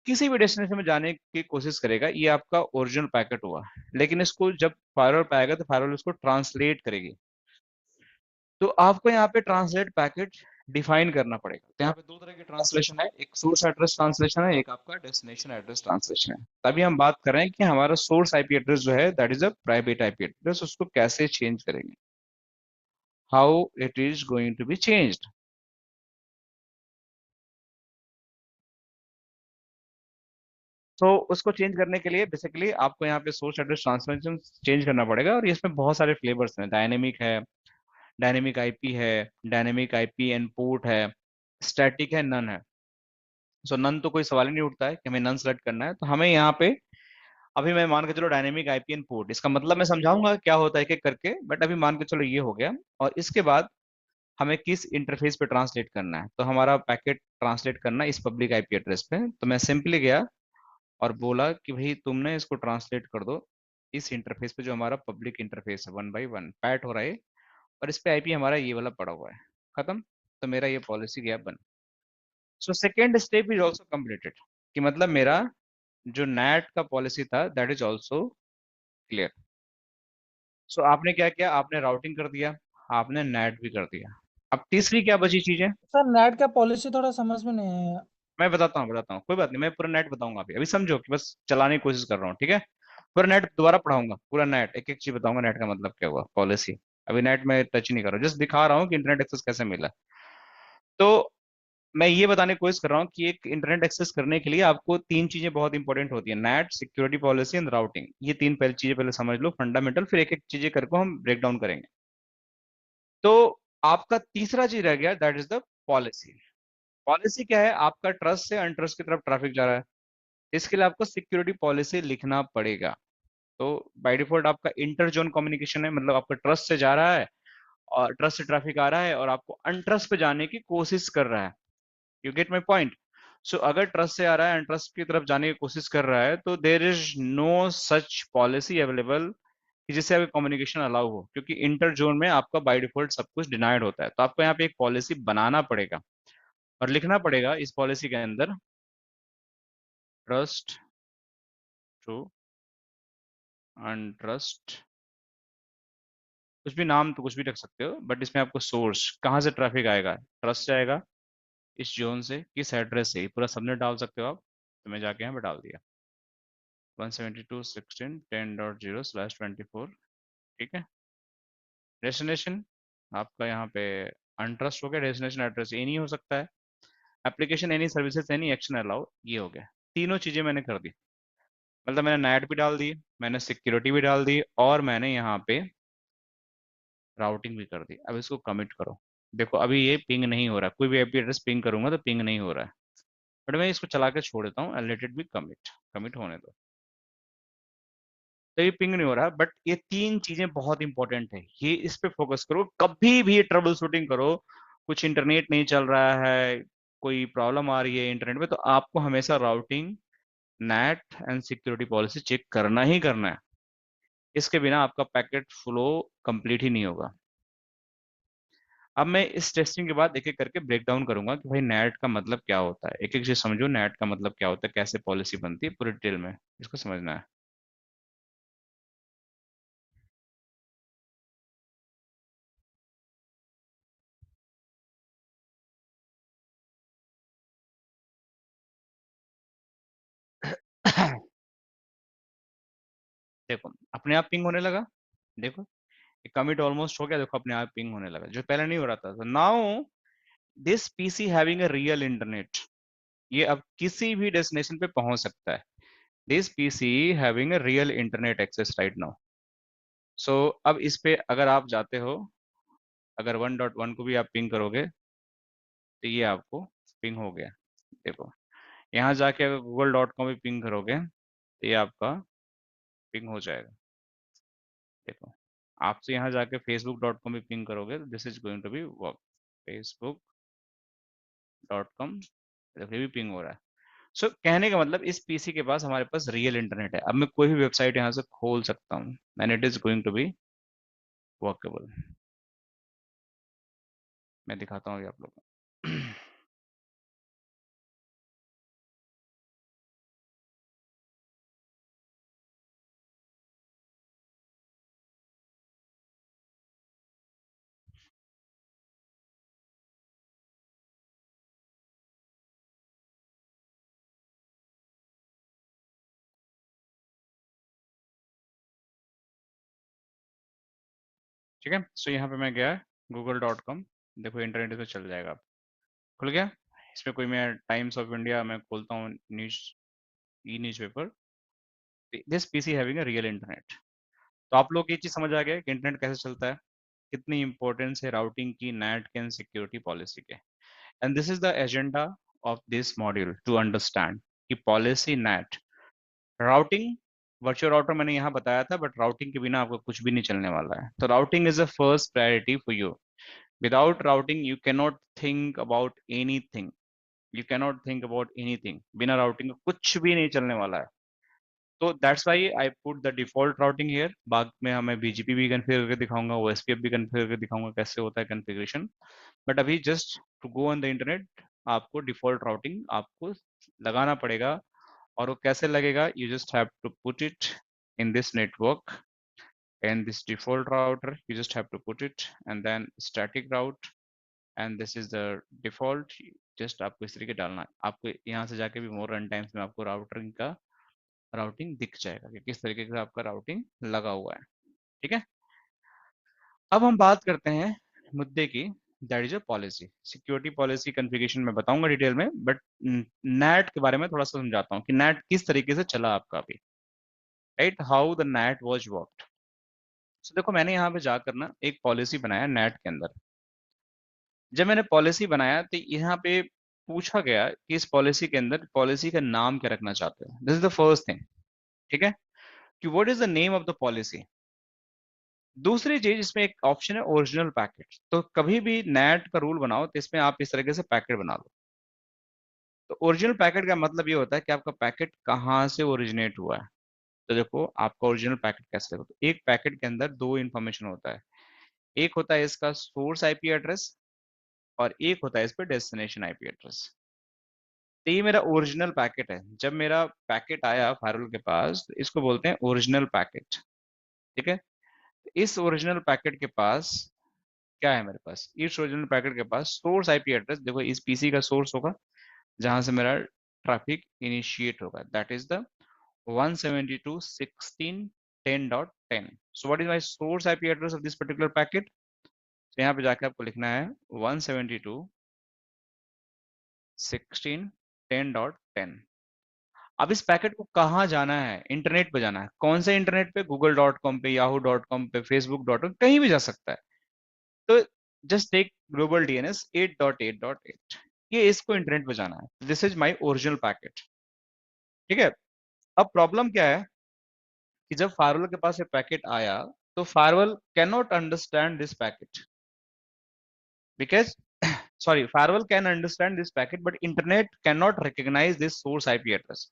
किसी भी डेस्टिनेशन में जाने की कोशिश करेगा, ये आपका ओरिजिनल पैकेट हुआ। लेकिन इसको जब फायरवॉल पे आएगा तो फायरवॉल इसको ट्रांसलेट करेगी। तो आपको यहाँ पे ट्रांसलेट पैकेट डिफाइन करना पड़ेगा। तो यहाँ पे दो तरह की ट्रांसलेशन है, एक सोर्स एड्रेस ट्रांसलेशन है, एक आपका डेस्टिनेशन एड्रेस ट्रांसलेशन है। तभी हम बात कर रहे हैं कि हमारा सोर्स आईपी एड्रेस जो है that is a private IP address, उसको कैसे चेंज करेंगे, how it is going to be changed. तो उसको चेंज करने के लिए बेसिकली आपको यहाँ पे सोर्स एड्रेस ट्रांसलेशन चेंज करना पड़ेगा, और इसमें बहुत सारे फ्लेवर्स हैं, डायनेमिक है, डायनेमिक आईपी है, डायनेमिक आईपी एंड पोर्ट है, स्टैटिक है, नन है। सो नन तो कोई सवाल ही नहीं उठता है कि हमें नन सेलेक्ट करना है, तो हमें यहाँ पे अभी मैं मान के चलो डायनेमिक आईपी एंड पोर्ट, इसका मतलब मैं समझाऊंगा क्या होता है एक एक करके, बट अभी मान के चलो ये हो गया। और इसके बाद हमें किस इंटरफेस पे ट्रांसलेट करना है, तो हमारा पैकेट ट्रांसलेट करना है इस पब्लिक आईपी एड्रेस पे। तो मैं सिंपली गया और बोला कि भाई तुमने इसको ट्रांसलेट कर दो इस इंटरफेस पे, जो हमारा पब्लिक इंटरफेस है, वन बाई वन पैट हो रहा है, और इस पे आईपी हमारा ये वाला पड़ा हुआ है, खत्म। तो मेरा ये पॉलिसी गया बन। So second step is also completed, कि मतलब मेरा जो नेट का पॉलिसी था दैट इज ऑल्सो क्लियर। सो आपने क्या किया, आपने राउटिंग कर दिया, आपने नेट भी कर दिया। अब तीसरी क्या बची चीजें, सर नेट का पॉलिसी थोड़ा समझ में नहीं आया। मैं बताता हूँ कोई बात नहीं, मैं पूरा नेट बताऊंगा। अभी अभी समझो कि बस चलाने की कोशिश कर रहा हूँ, ठीक है। पूरा नेट दोबारा पढ़ाऊंगा, पूरा नेट एक एक चीज बताऊंगा, नेट का मतलब क्या हुआ, पॉलिसी। अभी नेट में टच नहीं कर रहा हूँ, जस्ट दिखा रहा हूँ कि इंटरनेट एक्सेस कैसे मिला। तो मैं ये बताने की कोशिश कर रहा हूँ कि एक इंटरनेट एक्सेस करने के लिए आपको तीन चीजें बहुत इंपॉर्टेंट होती है, net, security policy and routing. ये तीन पहले चीजें पहले समझ लो फंडामेंटल, फिर एक एक चीजें करके हम ब्रेक डाउन करेंगे। तो आपका तीसरा चीज रह गया that is the policy. Policy क्या है, आपका ट्रस्ट से अनट्रस्ट की तरफ ट्रैफिक जा रहा है, इसके लिए आपको सिक्योरिटी पॉलिसी लिखना पड़ेगा। तो बाय डिफॉल्ट आपका इंटर जोन कम्युनिकेशन है, मतलब आपका ट्रस्ट से जा रहा है और ट्रस्ट से ट्रैफिक आ रहा है और आपको अनट्रस्ट पे जाने की कोशिश कर रहा है। You get my point. So अगर ट्रस्ट से आ रहा है अनट्रस्ट की तरफ जाने की कोशिश कर रहा है, तो there is no such policy available कि जिससे आपकी कम्युनिकेशन अलाउ हो, क्योंकि इंटर जोन में आपका बाय डिफॉल्ट सब कुछ डिनाइड होता है। तो आपको यहाँ पे एक पॉलिसी बनाना पड़ेगा और लिखना पड़ेगा इस पॉलिसी के अंदर, ट्रस्ट टू अनट्रस्ट, कुछ भी नाम तो कुछ भी रख सकते हो, बट इसमें आपको सोर्स कहाँ से ट्रैफिक आएगा, ट्रस्ट से आएगा, इस जोन से, किस एड्रेस से, पूरा सबनेट डाल सकते हो आप। तो मैं जाके यहाँ पे डाल दिया। 172.16.10.0/24, ठीक है। डेस्टिनेशन आपका यहाँ पे अनट्रस्ट हो गया, डेस्टिनेशन एड्रेस ये नहीं हो सकता है। Application any services any action allow, ये हो गया। तीनों चीजें मैंने कर दी, मतलब मैंने नेट भी डाल दी, मैंने सिक्योरिटी भी डाल दी, और मैंने यहाँ पे राउटिंग भी कर दी। अब इसको कमिट करो। देखो अभी ये पिंग नहीं हो रहा, कोई भी आईपी एड्रेस पिंग करूंगा तो पिंग नहीं हो रहा है, बट मैं इसको चला के छोड़ देता हूँ, let it be commit, commit होने दो। तो ये पिंग नहीं हो रहा, बट ये तीन चीजें बहुत इंपॉर्टेंट है, ये इस पे फोकस करो। कभी भी ट्रबल शूटिंग करो, कुछ इंटरनेट नहीं चल रहा है, कोई प्रॉब्लम आ रही है इंटरनेट में, तो आपको हमेशा routing, NAT and security policy check करना ही करना है। इसके बिना आपका पैकेट फ्लो कंप्लीट ही नहीं होगा। अब मैं इस टेस्टिंग के बाद एक एक करके ब्रेक डाउन करूंगा कि भाई नेट का मतलब क्या होता है, एक एक चीज समझो, नेट का मतलब क्या होता है, कैसे पॉलिसी बनती है, पूरी डिटेल में इसको समझना है। देखो अपने आप पिंग होने लगा, देखो कमिट ऑलमोस्ट हो गया, देखो अपने आप पिंग होने लगा, जो पहले नहीं हो रहा था। तो now this PC having a real internet, ये अब किसी भी डेस्टिनेशन पे पहुंच सकता है। This PC having a real internet access right now. So अब इस पे अगर आप जाते हो, अगर 1.1 को भी आप पिंग करोगे, तो ये आपको पिंग हो गया। देखो यहाँ जाके अगर google.com भी पिंग करोगे, तो ये आपका पिंग हो जाएगा। देखो आपसे यहाँ जाके facebook.com भी पिंग करोगे, तो this is going to be work, facebook.com, देखो ये भी पिंग हो रहा है। सो कहने का मतलब इस पीसी के पास, हमारे पास रियल इंटरनेट है, अब मैं कोई भी वेबसाइट यहाँ से खोल सकता हूँ, and it is going to be workable. मैं दिखाता हूँ अभी आप लोगों को। ठीक है, सो यहाँ पे मैं गया google.com, देखो इंटरनेट पे चल जाएगा, खुल गया। इसमें कोई मैं टाइम्स ऑफ इंडिया मैं खोलता हूँ, news, E news paper, this PC having a real internet. तो आप लोग ये चीज समझ आ गया कि इंटरनेट कैसे चलता है, कितनी इंपॉर्टेंस है राउटिंग की, नेट के एंड सिक्योरिटी पॉलिसी के। And this is the agenda of this module, to understand कि policy, NAT, routing, virtual router मैंने यहाँ बताया था, बट राउटिंग के बिना आपको कुछ भी नहीं चलने वाला है। तो routing is the first priority for you. Without routing you can not think about anything, you can not think about anything, बिना राउटिंग का कुछ भी नहीं चलने वाला है। तो that's why I put the default routing here. बाद में हमें बीजीपी भी कन्फिगर करके दिखाऊंगा, ओएसपीएफ भी कन्फिगर करके दिखाऊंगा कैसे होता है कन्फिग्रेशन। बट अभी just to go on the internet, आपको डिफॉल्ट राउटिंग आपको लगाना पड़ेगा। और वो कैसे लगेगा, you just have to put it in this network, and this default router you just have to put it, and then static route, and this is the default। Just आपको इस तरीके डालना है, आपको यहाँ से जाके भी मोर रन टाइम्स में आपको राउटिंग का राउटिंग दिख जाएगा कि किस तरीके से आपका राउटिंग लगा हुआ है। ठीक है, अब हम बात करते हैं मुद्दे की, that is a policy, security policy configuration में बताऊंगा डिटेल में, बट नेट के बारे में थोड़ा सा समझाता हूँ कि नेट किस तरीके से चला आपका अभी, right, how the NAT was worked. So देखो मैंने यहाँ पे जाकर ना एक पॉलिसी बनाया नेट के अंदर। जब मैंने पॉलिसी बनाया तो यहाँ पे पूछा गया कि इस पॉलिसी के अंदर पॉलिसी का नाम क्या रखना चाहते हो, this is the first thing. ठीक है, कि what is the name of the policy. दूसरी चीज, इसमें एक ऑप्शन है ओरिजिनल पैकेट, तो कभी भी नेट का रूल बनाओ तो इसमें आप इस तरीके से पैकेट बना लो। तो ओरिजिनल पैकेट का मतलब ये होता है कि आपका पैकेट कहाँ से ओरिजिनेट हुआ है। तो देखो आपका ओरिजिनल पैकेट कैसे देखो, तो एक पैकेट के अंदर दो इंफॉर्मेशन होता है, एक होता है इसका सोर्स आईपी एड्रेस, और एक होता है इस पे डेस्टिनेशन आईपी एड्रेस। तो ये मेरा ओरिजिनल पैकेट है, जब मेरा पैकेट आया फायरवॉल के पास, तो इसको बोलते हैं ओरिजिनल पैकेट। ठीक है, इस ओरिजिनल पैकेट के पास क्या है, मेरे पास इस ओरिजिनल पैकेट के पास सोर्स आईपी एड्रेस, देखो इस पीसी का सोर्स होगा जहां से मेरा ट्रैफिक इनिशिएट होगा, that is the 172.16.10.10. So what is my source IP address of this particular packet? तो यहाँ पे जाके आपको लिखना है 172.16.10.10. अब इस पैकेट को कहाँ जाना है? इंटरनेट पे जाना है। कौन से इंटरनेट पे? google.com पे, yahoo.com पे, facebook.com, कहीं भी जा सकता है। तो जस्ट टेक ग्लोबल डीएनएस 8.8.8, ये इसको इंटरनेट पे जाना है। This is my original packet. ठीक है। अब प्रॉब्लम क्या है कि जब फायरवॉल के पास ये पैकेट आया, तो firewall can not understand this packet because sorry, firewall can understand this packet, but internet cannot recognize this source IP address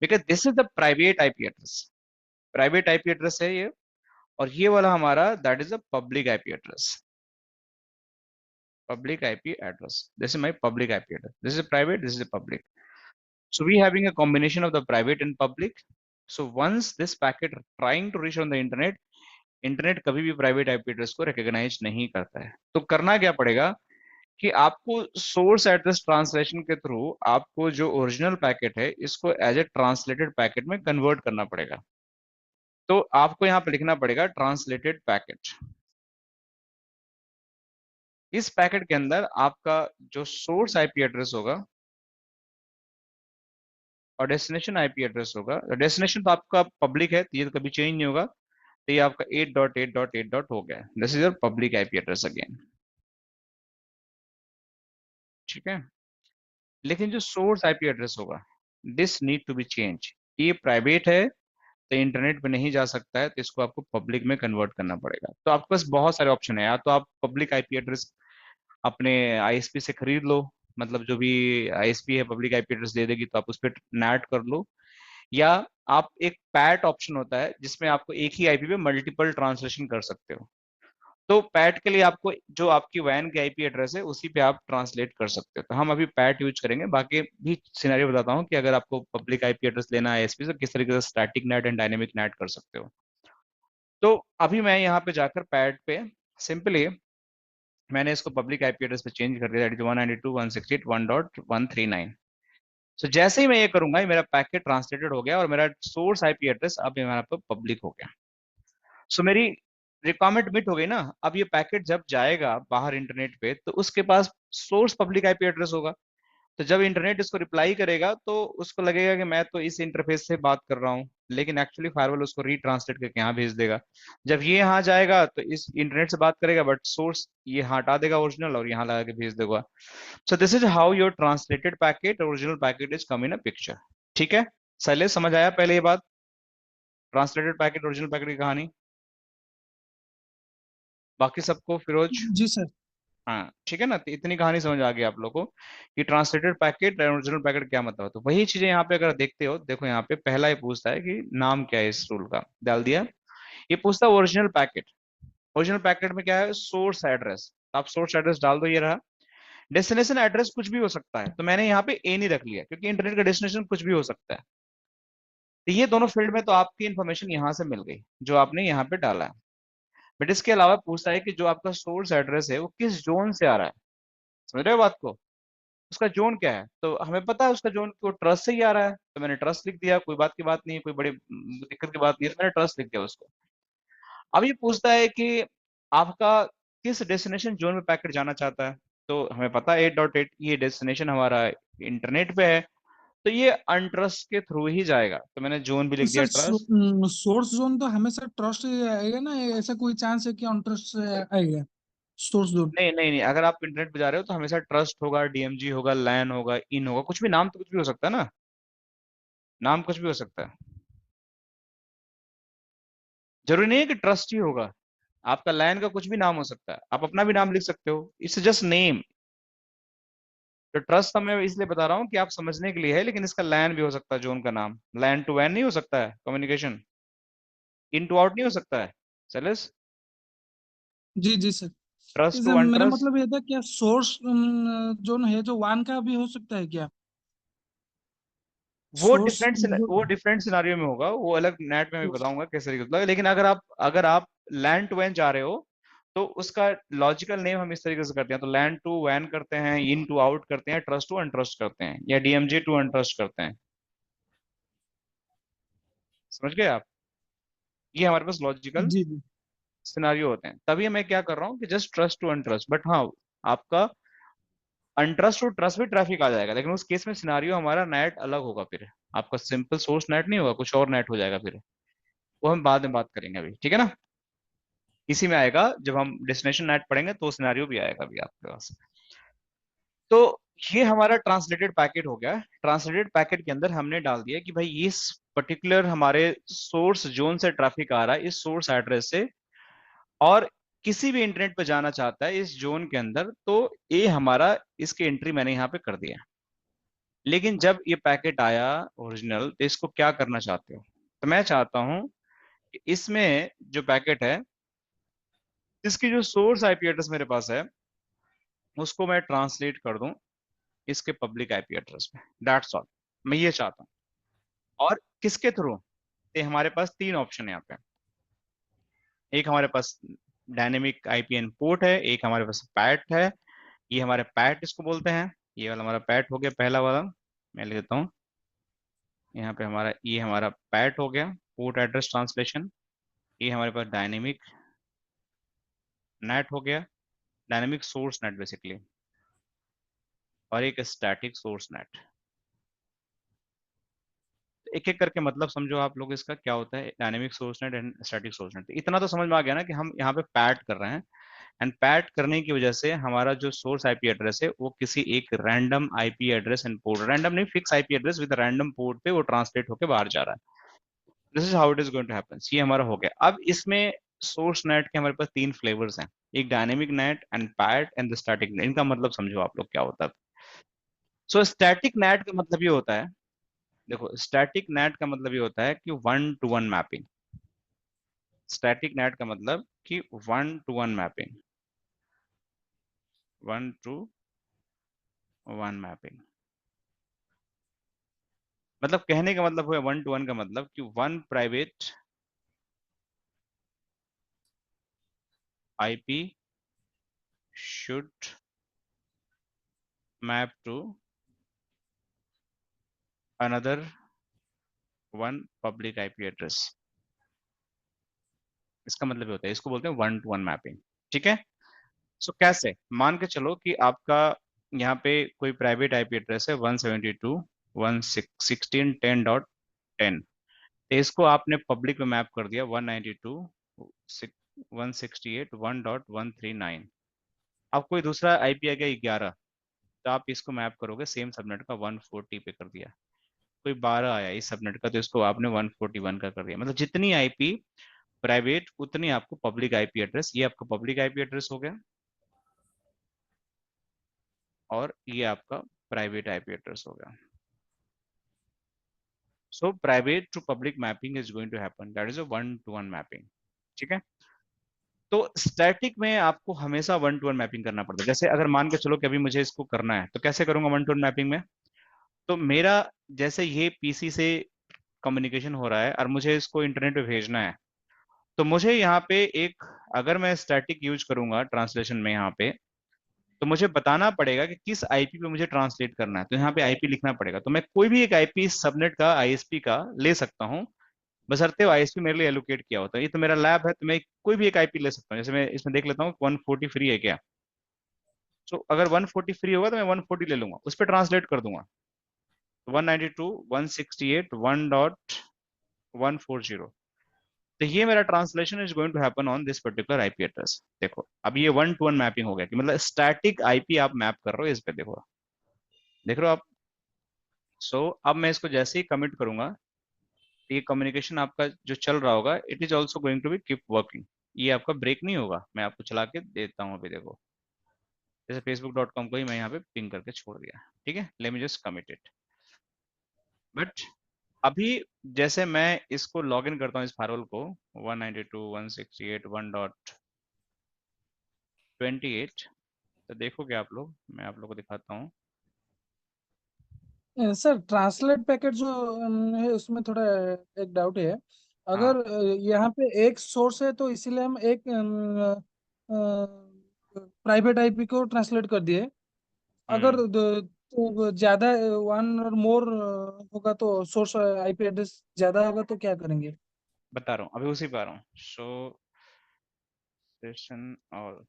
because this is the private IP address. Private IP address है ये, और ये वाला हमारा that is a public IP address. public IP address, this is my public IP address, this is private, this is public. So we having a combination of the private and public. So once this packet trying to reach on the internet, internet कभी भी प्राइवेट आईपी एड्रेस को रिकॉग्नाइज नहीं करता है। तो करना क्या पड़ेगा कि आपको सोर्स एड्रेस ट्रांसलेशन के थ्रू आपको जो ओरिजिनल पैकेट है इसको एज ए ट्रांसलेटेड पैकेट में कन्वर्ट करना पड़ेगा। तो आपको यहाँ पे लिखना पड़ेगा ट्रांसलेटेड पैकेट। इस पैकेट के अंदर आपका जो सोर्स आईपी एड्रेस होगा और डेस्टिनेशन आईपी एड्रेस होगा, डेस्टिनेशन तो आपका पब्लिक है, तो ये तो कभी चेंज नहीं होगा, तो ये आपका 8.8.8 हो गया। This is your public IP address again. ठीक है। लेकिन जो सोर्स आईपी एड्रेस होगा, this need to be change. ये प्राइवेट है तो इंटरनेट पे नहीं जा सकता है, तो इसको आपको पब्लिक में कन्वर्ट करना पड़ेगा। तो आपके पास बहुत सारे ऑप्शन है, या तो आप पब्लिक आईपी एड्रेस अपने आईएसपी से खरीद लो, मतलब जो भी आईएसपी है पब्लिक आईपी एड्रेस दे देगी तो आप उस पर नैट कर लो, या आप एक पैट ऑप्शन होता है जिसमें आपको एक ही आईपी पे मल्टीपल ट्रांसलेशन कर सकते हो। तो पैट के लिए आपको जो आपकी वैन की आईपी एड्रेस है उसी पे आप ट्रांसलेट कर सकते हो। तो हम अभी पैट यूज करेंगे, बाकी भी सिनेरियो बताता हूँ कि अगर आपको पब्लिक आईपी एड्रेस लेना है आईएसपी से, किस तरीके से static net and dynamic net कर सकते हो। तो अभी मैं यहाँ पे जाकर पैट पे सिंपली मैंने इसको पब्लिक आईपी एड्रेस पे चेंज कर दिया, दैट इज 192.168.1.139। सो जैसे ही मैं ये करूंगा, ये मेरा पैकेट ट्रांसलेटेड हो गया और मेरा सोर्स आईपी एड्रेस अब मेरा पब्लिक हो गया। सो मेरी रिक्वायरमेंट मीट हो गई ना। अब ये पैकेट जब जाएगा बाहर इंटरनेट पे, तो उसके पास सोर्स पब्लिक आईपी एड्रेस होगा। तो जब इंटरनेट इसको रिप्लाई करेगा तो उसको लगेगा कि मैं तो इस इंटरफेस से बात कर रहा हूँ, लेकिन एक्चुअली फायरवॉल उसको रीट्रांसलेट करके यहाँ भेज देगा। जब ये यहाँ जाएगा तो इस इंटरनेट से बात करेगा, बट सोर्स ये हटा देगा ओरिजिनल और यहाँ लगा के भेज देगा। सो this is how your translated packet original packet is come in a picture. ठीक है। शैलेश समझ आया पहले ये बात, ट्रांसलेटेड पैकेट ओरिजिनल पैकेट की कहानी? बाकी सबको फिरोज? जी सर। हाँ ठीक है ना, तो इतनी कहानी समझ आ गई आप लोगों को कि ट्रांसलेटेड पैकेट और ओरिजिनल पैकेट क्या मतलब है। तो वही चीजें यहाँ पे अगर देखते हो, देखो यहाँ पे पहला ये पूछता है कि नाम क्या है इस रूल का, डाल दिया। ये पूछता है ओरिजिनल पैकेट। ओरिजिनल पैकेट में क्या है? Source address. आप सोर्स एड्रेस डाल दो, ये रहा। डेस्टिनेशन एड्रेस कुछ भी हो सकता है, तो मैंने यहाँ पे ए नहीं रख लिया क्योंकि इंटरनेट का डेस्टिनेशन कुछ भी हो सकता है। तो ये दोनों फील्ड में तो आपकी इन्फॉर्मेशन यहाँ से मिल गई जो आपने यहाँ पे डाला है। बट इसके अलावा पूछता है कि जो आपका सोर्स एड्रेस है वो किस जोन से आ रहा है। समझ रहे हो बात को? उसका जोन क्या है, तो हमें पता है उसका जोन को ट्रस्ट से ही आ रहा है, तो मैंने ट्रस्ट लिख दिया, कोई बात की बात नहीं है, कोई बड़ी दिक्कत की बात नहीं है, तो मैंने ट्रस्ट लिख दिया उसको। अब ये पूछता है कि आपका किस डेस्टिनेशन जोन में पैकेट जाना चाहता है। तो हमें पता है 8.8 ये डेस्टिनेशन हमारा इंटरनेट पे है, तो ये अनट्रस्ट के थ्रू ही जाएगा, तो मैंने जोन भी तो लिख दिया सर ट्रस्ट। सोर्स जोन तो हमेशा ट्रस्ट से आएगा ना, ऐसा कोई चांस है कि अनट्रस्ट से आएगा सोर्स जोन? नहीं नहीं नहीं, अगर आप इंटरनेट पे जा रहे हो तो हमेशा ट्रस्ट होगा, डीएमजी होगा, लैन होगा, इन होगा, कुछ भी नाम तो कुछ भी हो सकता है ना, नाम कुछ भी हो सकता है। जरूरी नहीं है कि ट्रस्ट ही होगा, आपका लैन का कुछ भी नाम हो सकता है, आप अपना भी नाम लिख सकते हो, इट्स जस्ट नेम। तो ट्रस्ट मैं इसलिए बता रहा हूँ कि आप समझने के लिए है, लेकिन इसका लैन भी हो सकता है, जोन का नाम लैन टू वैन नहीं हो सकता है, कम्युनिकेशन इन टू आउट नहीं हो सकता है। सेलेस, जी जी सर। ट्रस्ट इसे टू मेरा अनट्रस्ट, मतलब ये था, क्या सोर्स जोन है जो वन का भी हो सकता है क्या? सोर्स वो डिफरेंट सिनारियो में होगा, वो अलग नेट में मैं बताऊंगा कैसे तरीके से। लेकिन अगर आप लैन टू वैन जा रहे हो तो उसका लॉजिकल नेम हम इस तरीके से करते हैं, तो लैन टू वैन करते हैं, इन टू आउट करते हैं, ट्रस्ट टू अनट्रस्ट करते हैं, या डीएमजे टू अनट्रस्ट करते हैं। समझ गए आप? ये हमारे पास लॉजिकल जी जी। सिनारियो होते हैं। तभी मैं क्या कर रहा हूँ कि जस्ट ट्रस्ट टू अनट्रस्ट, बट हाँ, आपका अनट्रस्ट टू ट्रस्ट भी ट्रैफिक आ जाएगा, लेकिन उस केस में सिनारियो हमारा नेट अलग होगा फिर। आपका सिंपल सोर्स नेट नहीं होगा, कुछ और नेट हो जाएगा फिर। वो हम बाद में बात करेंगे अभी, ठीक है ना? इसी में आएगा, जब हम डेस्टिनेशन नेट पढ़ेंगे तो सिनारियो भी आएगा अभी आपके पास। तो ये हमारा ट्रांसलेटेड पैकेट हो गया। ट्रांसलेटेड पैकेट के अंदर हमने डाल दिया कि भाई इस पर्टिकुलर हमारे सोर्स जोन से ट्रैफिक आ रहा है, इस सोर्स एड्रेस से, और किसी भी इंटरनेट पे जाना चाहता है इस जोन के अंदर, तो ये हमारा, इसकी एंट्री मैंने यहाँ पे कर दिया। लेकिन जब ये पैकेट आया ओरिजिनल, तो इसको क्या करना चाहते हो? तो मैं चाहता हूं कि इसमें जो पैकेट है, इसकी जो सोर्स आईपी एड्रेस मेरे पास है, उसको मैं ट्रांसलेट कर दूं इसके पब्लिक आईपी एड्रेस में। दैट्स ऑल, मैं ये चाहता हूँ। और किसके थ्रू? ये हमारे पास तीन ऑप्शन है यहाँ पे। एक हमारे पास डायनेमिक आईपीएन पोर्ट है, एक हमारे पास पैट है। ये हमारे पैट इसको बोलते हैं। ये वाला हमारा पैट हो गया, पहला वाला मैं लिख देता हूँ यहाँ पे। हमारा ये हमारा पैट हो गया, पोर्ट एड्रेस ट्रांसलेशन। ये हमारे पास डायनेमिक नेट हो गया, डायनेमिक सोर्स नेट बेसिकली। और एक स्टैटिक सोर्स नेट। एक एक करके मतलब समझो आप लोग इसका क्या होता है, dynamic source net and static source net. इतना तो समझ में आ गया ना कि हम यहाँ पे पैट कर रहे हैं, एंड पैट करने की वजह से हमारा जो सोर्स आईपी एड्रेस है वो किसी एक random IP address and port, random नहीं, fix IP address with random port पे वो ट्रांसलेट होकर बाहर जा रहा है। This is how it is going to happen. ये हमारा हो गया। अब इसमें सोर्स नेट के हमारे पास तीन फ्लेवर्स हैं, एक dynamic net and PAT and the static net. इनका मतलब समझो आप लोग क्या होता है। सो स्टैटिक नेट का मतलब ये होता है, देखो स्टैटिक नेट का मतलब ये होता है कि one to one mapping. Static net का मतलब कि one to one mapping, one to one mapping. मतलब कहने का मतलब हुआ वन टू वन का मतलब कि one private IP should map to another one public IP address. इसका मतलब ये होता है, इसको बोलते हैं वन टू वन मैपिंग। ठीक है? सो कैसे? मान के चलो कि आपका यहाँ पे कोई प्राइवेट आईपी एड्रेस है 172.116.10.10। इसको आपने पब्लिक में मैप कर दिया 192.168.1.139। अब कोई दूसरा आईपी आ गया 11, तो आप इसको मैप करोगे सेम सबनेट का 140 पे कर दिया। कोई 12 आया इस सबनेट का, तो इसको आपने 141 का कर दिया। मतलब जितनी आईपी प्राइवेट उतनी आपको पब्लिक आईपी एड्रेस। ये आपका पब्लिक आईपी एड्रेस हो गया, और ये आपका प्राइवेट आईपी एड्रेस हो गया। So private to public mapping is going to happen, that is a one to one mapping. ठीक है? तो स्टैटिक में आपको हमेशा वन टू वन मैपिंग करना पड़ता है। जैसे अगर मान के चलो कि अभी मुझे इसको करना है, तो कैसे करूंगा वन टू वन मैपिंग में? तो मेरा, जैसे ये पीसी से कम्युनिकेशन हो रहा है और मुझे इसको इंटरनेट पे भेजना है, तो मुझे यहाँ पे एक, अगर मैं स्टैटिक यूज करूंगा ट्रांसलेशन में यहाँ पे, तो मुझे बताना पड़ेगा कि किस आईपी पे मुझे ट्रांसलेट करना है। तो यहाँ पे आईपी लिखना पड़ेगा। तो मैं कोई भी एक आईपी सबनेट का आईएसपी का ले सकता हूँ, बशर्ते वो आईएसपी मेरे लिए एलोकेट किया होता है। ये तो मेरा लैब है, तो मैं कोई भी एक आईपी ले सकता हूँ। जैसे मैं इसमें देख लेता हूँ 140 फ्री है क्या। तो अगर 140 फ्री होगा तो मैं 140 ले लूंगा, उस पर ट्रांसलेट कर दूंगा 192.168.1.140। तो ये मेरा translation is going to happen on this particular IP address. देखो अब ये वन टू वन मैपिंग हो गया, कि मतलब स्टैटिक आईपी आप मैप कर रहे हो इस पे। देखो, देख रहे हो आप? सो अब मैं इसको जैसे ही कमिट करूंगा, तो ये कम्युनिकेशन आपका जो चल रहा होगा, it is also going to be keep working. ये आपका ब्रेक नहीं होगा। मैं आपको चला के देता हूँ अभी, देखो। जैसे facebook.com को ही मैं यहाँ पे पिंग करके छोड़ दिया। ठीक है? Let me just commit it. But अभी जैसे मैं इसको लॉग इन करता हूँ इस फायरवॉल को, 192.168.1.28, तो देखोगे आप लोग, मैं आप लोग को दिखाता हूँ। सर ट्रांसलेट पैकेट जो है उसमें थोड़ा एक डाउट है। हाँ। अगर यहाँ पे एक सोर्स है तो इसीलिए हम एक प्राइवेट आईपी को ट्रांसलेट कर दिए। अगर हम्म तो ज्यादा वन और मोर होगा तो सोर्स आईपी एड्रेस ज्यादा होगा तो क्या करेंगे? बता रहा हूँ, अभी उसी पे आ रहा हूँ। शो सेशन और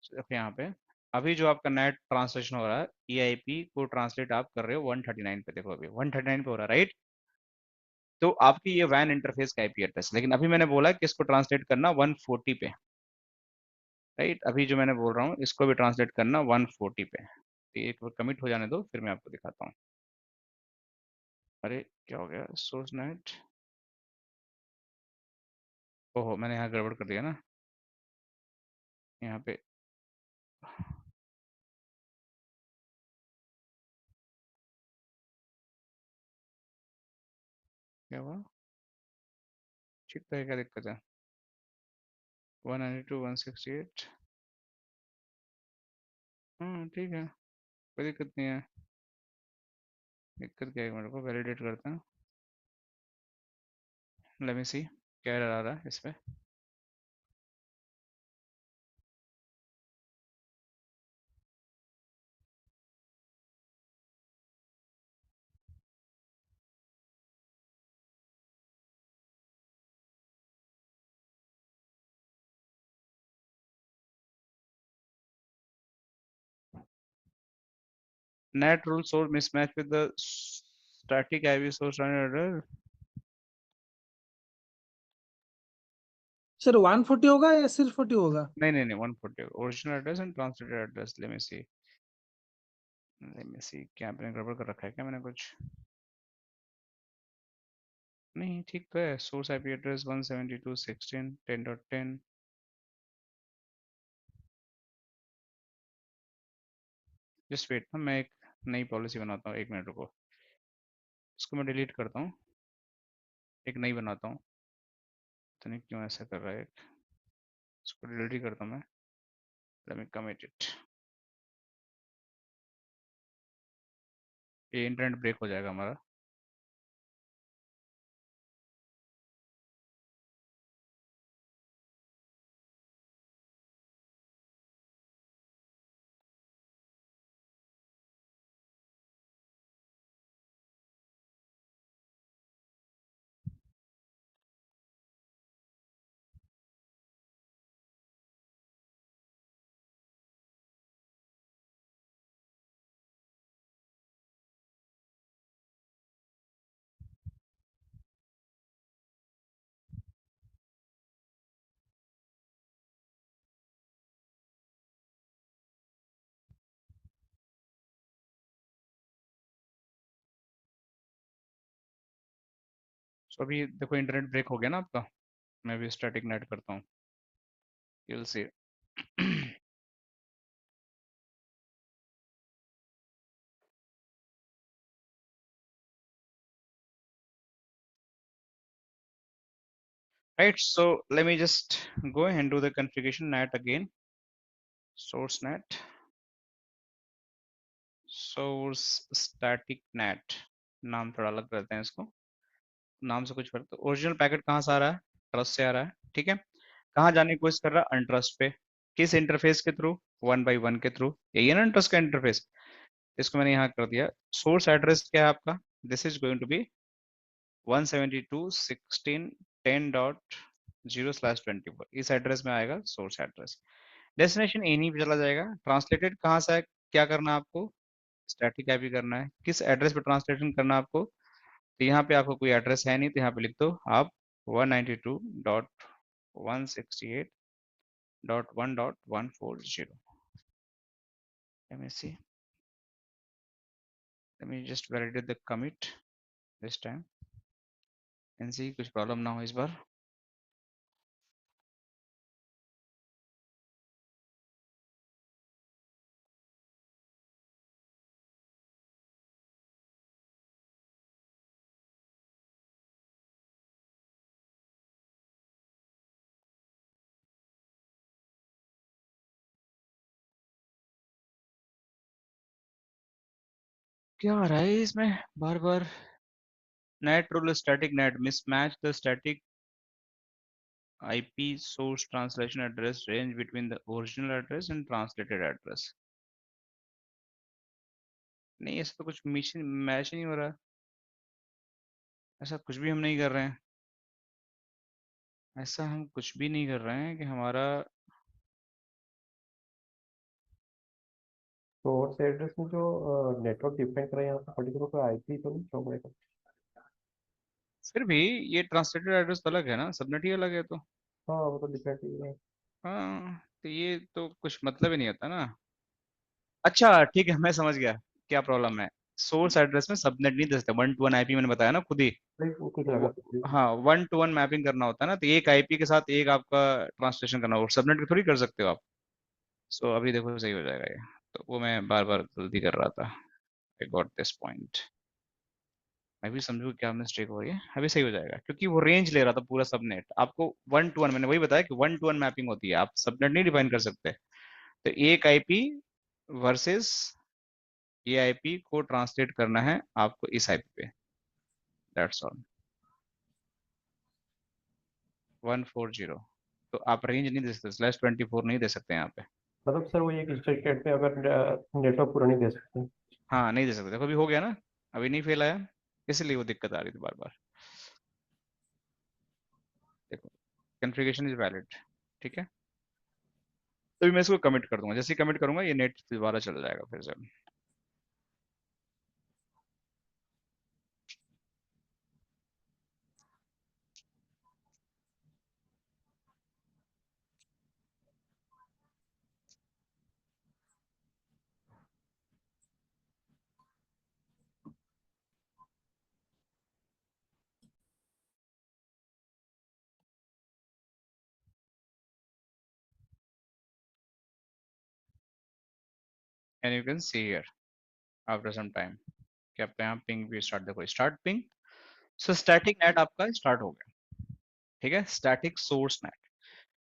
सिर्फ यहाँ पे अभी जो आपका नेट ट्रांसलेशन हो रहा है, ईआईपी को ट्रांसलेट आप कर रहे हो 139 पे, देखो अभी 139 पे हो रहा है, राइट? तो आपकी ये वैन इंटरफेस का आईपी एड्रेस, लेकिन अभी मैंने बोला कि इसको ट्रांसलेट करना 140 पे, राइट? अभी जो मैंने बोल रहा हूँ इसको भी ट्रांसलेट करना 140 पे। तो एक बार कमिट हो जाने दो, फिर मैं आपको दिखाता हूँ। अरे क्या हो गया, सोर्स नेट, ओहो मैंने यहाँ गड़बड़ कर दिया ना, यहाँ पे क्या हुआ, ठीक तो है, क्या दिक्कत है? 192 168, हाँ ठीक है, कोई दिक्कत नहीं है। दिक्कत क्या है, मेरे को वैलिडेट करते हैं, लेट मी सी क्या एरर आ रहा है इस पे। NAT rule source mismatch with the static IP source error. Sir 140 होगा या सिर्फ 40 होगा? नहीं नहीं नहीं, 140 original address and translated address, let me see क्या मैंने गड़बड़ कर रखा है क्या मैंने कुछ? नहीं ठीक तो है, source IP address 172.16.10.10। Just wait ना, मैं एक नई पॉलिसी बनाता हूँ, एक मिनट रुको, इसको मैं डिलीट करता हूँ, एक नई बनाता हूँ। तो नहीं क्यों ऐसा कर रहा है, इसको डिलीट ही करता हूँ मैं, लेट मी कमिट इट। ये इंटरनेट ब्रेक हो जाएगा हमारा। सो अभी देखो इंटरनेट ब्रेक हो गया ना आपका, मैं भी स्टैटिक नेट करता हूँ, you'll see। Right, so let me just go and do the configuration net again. Source net, source static net, नाम थोड़ा अलग करते हैं इसको, नाम से कुछ फर्क तो, ओरिजिनल पैकेट कहाँ से आ रहा है? ट्रस्ट से आ रहा है, ठीक है। कहाँ जाने की कोशिश कर रहा है? अनट्रस्ट पे। किस इंटरफेस के थ्रू? 1 by 1 के थ्रू, यही है ना अनट्रस्ट का इंटरफेस। इसको मैंने यहाँ कर दिया। सोर्स एड्रेस क्या है आपका? This is going to be 172.16.10.0/24, इस एड्रेस में आएगा सोर्स एड्रेस। डेस्टिनेशन इन्हीं पे चला जाएगा। ट्रांसलेटेड कहाँ से है, क्या करना है आपको? स्टैटिक आईपी करना है। किस एड्रेस पे ट्रांसलेशन करना है आपको? तो यहाँ पे आपको कोई एड्रेस है नहीं, तो यहाँ पे लिख दो आप 192.168.1.140। let me see, let me just validate the commit this time and see कुछ प्रॉब्लम ना हो इस बार। क्या आ रहा है इसमें बार बार? NAT rule static NAT mismatch the static IP source translation address range between the original address and translated address। नहीं, ऐसा तो कुछ मैच मैच ही नहीं हो रहा। ऐसा कुछ भी हम नहीं कर रहे हैं। ऐसा हम कुछ भी नहीं कर रहे हैं कि हमारा। सोर्स एड्रेस में जो नेटवर्क डिफाइन करा है यहाँ पे पर्टिकुलर कोई आईपी तो नहीं शो करेगा। फिर भी ये ट्रांसलेटेड एड्रेस तो अलग है ना, सबनेट ही अलग है तो। हाँ वो तो डिफाइन ही है। हाँ, तो ये तो कुछ मतलब ही नहीं होता ना। अच्छा ठीक है, मैं समझ गया क्या प्रॉब्लम है। सोर्स एड्रेस में सबनेट नहीं दे सकते, 1 to 1 आईपी मैंने बताया ना खुद ही। नहीं वो कुछ लगा वो, सकते हैं। हाँ, 1 to 1 मैपिंग करना होता है ना, तो एक आईपी के साथ एक आपका ट्रांसलेशन करना होगा, सबनेट थोड़ी कर सकते हो आप। सो अभी देखो सही हो जाएगा ये। तो वो मैं बार बार गलती कर रहा था। I got this point. मैं भी समझू क्या मिस्टेक हो रही है, अभी सही हो जाएगा, क्योंकि वो रेंज ले रहा था पूरा सबनेट आपको। 1 to 1 मैंने वही बताया कि 1 to 1 मैपिंग होती है, आप सबनेट नहीं डिफाइन कर सकते। तो एक आईपी वर्सेस ये आईपी को ट्रांसलेट करना है आपको इस आईपी पे। That's all. 140। तो आप रेंज नहीं दे सकते, /24 नहीं दे सकते यहाँ पे। मतलब सर वो एक स्टेटमेंट में अगर नेटवर्क पूरा नहीं दे सकते। हाँ, नहीं दे सकते, देखो अभी हो गया ना। अभी नहीं फेल आया, इसलिए वो दिक्कत आ रही थी बार बार। देखो, कॉन्फ़िगरेशन इज वैलिड। ठीक है। तो अभी मैं इसको कमिट कर दूंगा, जैसे ही कमिट करूंगा ये नेट दोबारा चल जाएगा फिर से। And you can see here after some time कि आपका यहाँ पिंग भी स्टार्ट, देखो start ping. So static NAT आपका स्टार्ट हो गया। ठीक है, स्टैटिक सोर्स नेट।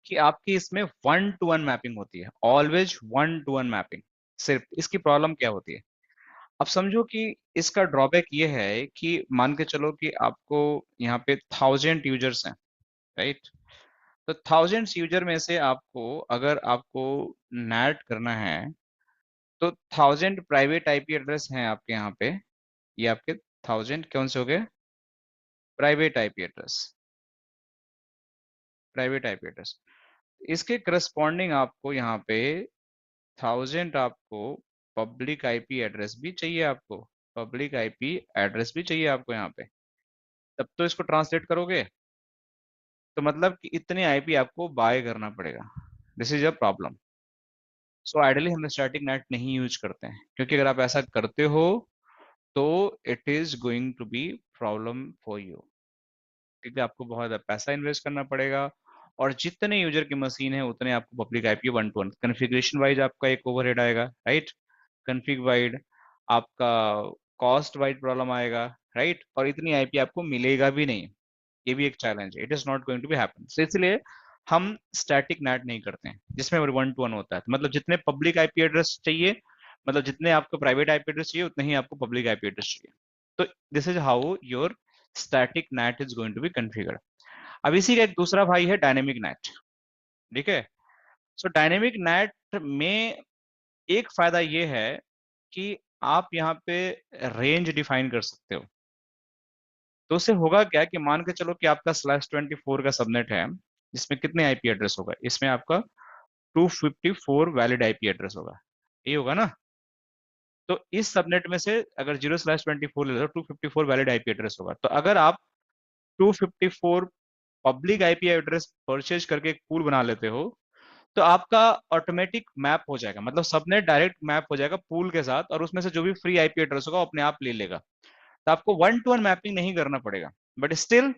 कि आपकी इसमें 1 to 1 मैपिंग होती है, ऑलवेज 1 to 1 मैपिंग। सिर्फ इसकी प्रॉब्लम क्या होती है, अब समझो कि इसका ड्रॉबैक ये है कि मान के चलो कि आपको यहाँ पे 1000 यूजर्स हैं, राइट। तो 1000 यूजर में से आपको, अगर आपको नैट करना है, तो 1000 प्राइवेट आईपी एड्रेस हैं आपके यहाँ पे। ये आपके 1000 कौन से हो गए, private IP address. Private IP address, इसके करस्पॉन्डिंग आपको यहाँ पे 1000 आपको पब्लिक आईपी एड्रेस भी चाहिए आपको। पब्लिक आईपी एड्रेस भी चाहिए आपको यहाँ पे। तब तो इसको ट्रांसलेट करोगे, तो मतलब कि इतने आईपी आपको बाय करना पड़ेगा। This is a problem. So ideally हम स्टैटिक नेट नहीं यूज करते हैं, क्योंकि अगर आप ऐसा करते हो तो it is going to be problem for you. क्योंकि आपको बहुत ज़्यादा पैसा इन्वेस्ट करना पड़ेगा, और जितने यूजर की मशीन है उतने आपको public IP 1 to 1 configuration wise आपका एक ओवरहेड आएगा, राइट। कन्फिग वाइड आपका कॉस्ट वाइड प्रॉब्लम आएगा, राइट। और इतनी आईपी आपको मिलेगा भी नहीं। ये भी एक चैलेंज है, it is not going to be happen. तो इसलिए हम स्टैटिक नेट नहीं करते हैं जिसमें 1 to 1 होता है। तो मतलब जितने पब्लिक आईपी एड्रेस चाहिए, मतलब जितने आपको प्राइवेट आईपी एड्रेस चाहिए उतने ही आपको पब्लिक आईपी एड्रेस चाहिए। तो this is how your static NAT is going to be configured. अब इसी का एक दूसरा भाई है डायनेमिक नेट। ठीक है। सो डायनेमिक नेट में एक फायदा ये है कि आप यहाँ पे रेंज डिफाइन कर सकते हो। तो उससे होगा क्या कि मान के चलो कि आपका /24 का सबनेट है, जिसमें कितने आईपी एड्रेस होगा, इसमें आपका 254 वैलिड आईपी एड्रेस होगा। ये होगा ना। तो इस सबनेट में से अगर 0/24 ले लो, 254 वैलिड आईपी एड्रेस होगा। तो अगर आप 254 पब्लिक आईपी एड्रेस परचेज करके एक पूल बना लेते हो, तो आपका ऑटोमेटिक मैप हो जाएगा, मतलब सबनेट डायरेक्ट मैप हो जाएगा पूल के साथ, और उसमें से जो भी फ्री आईपी एड्रेस होगा वो अपने आप ले लेगा। तो आपको 1 to 1 मैपिंग नहीं करना पड़ेगा। बट स्टिल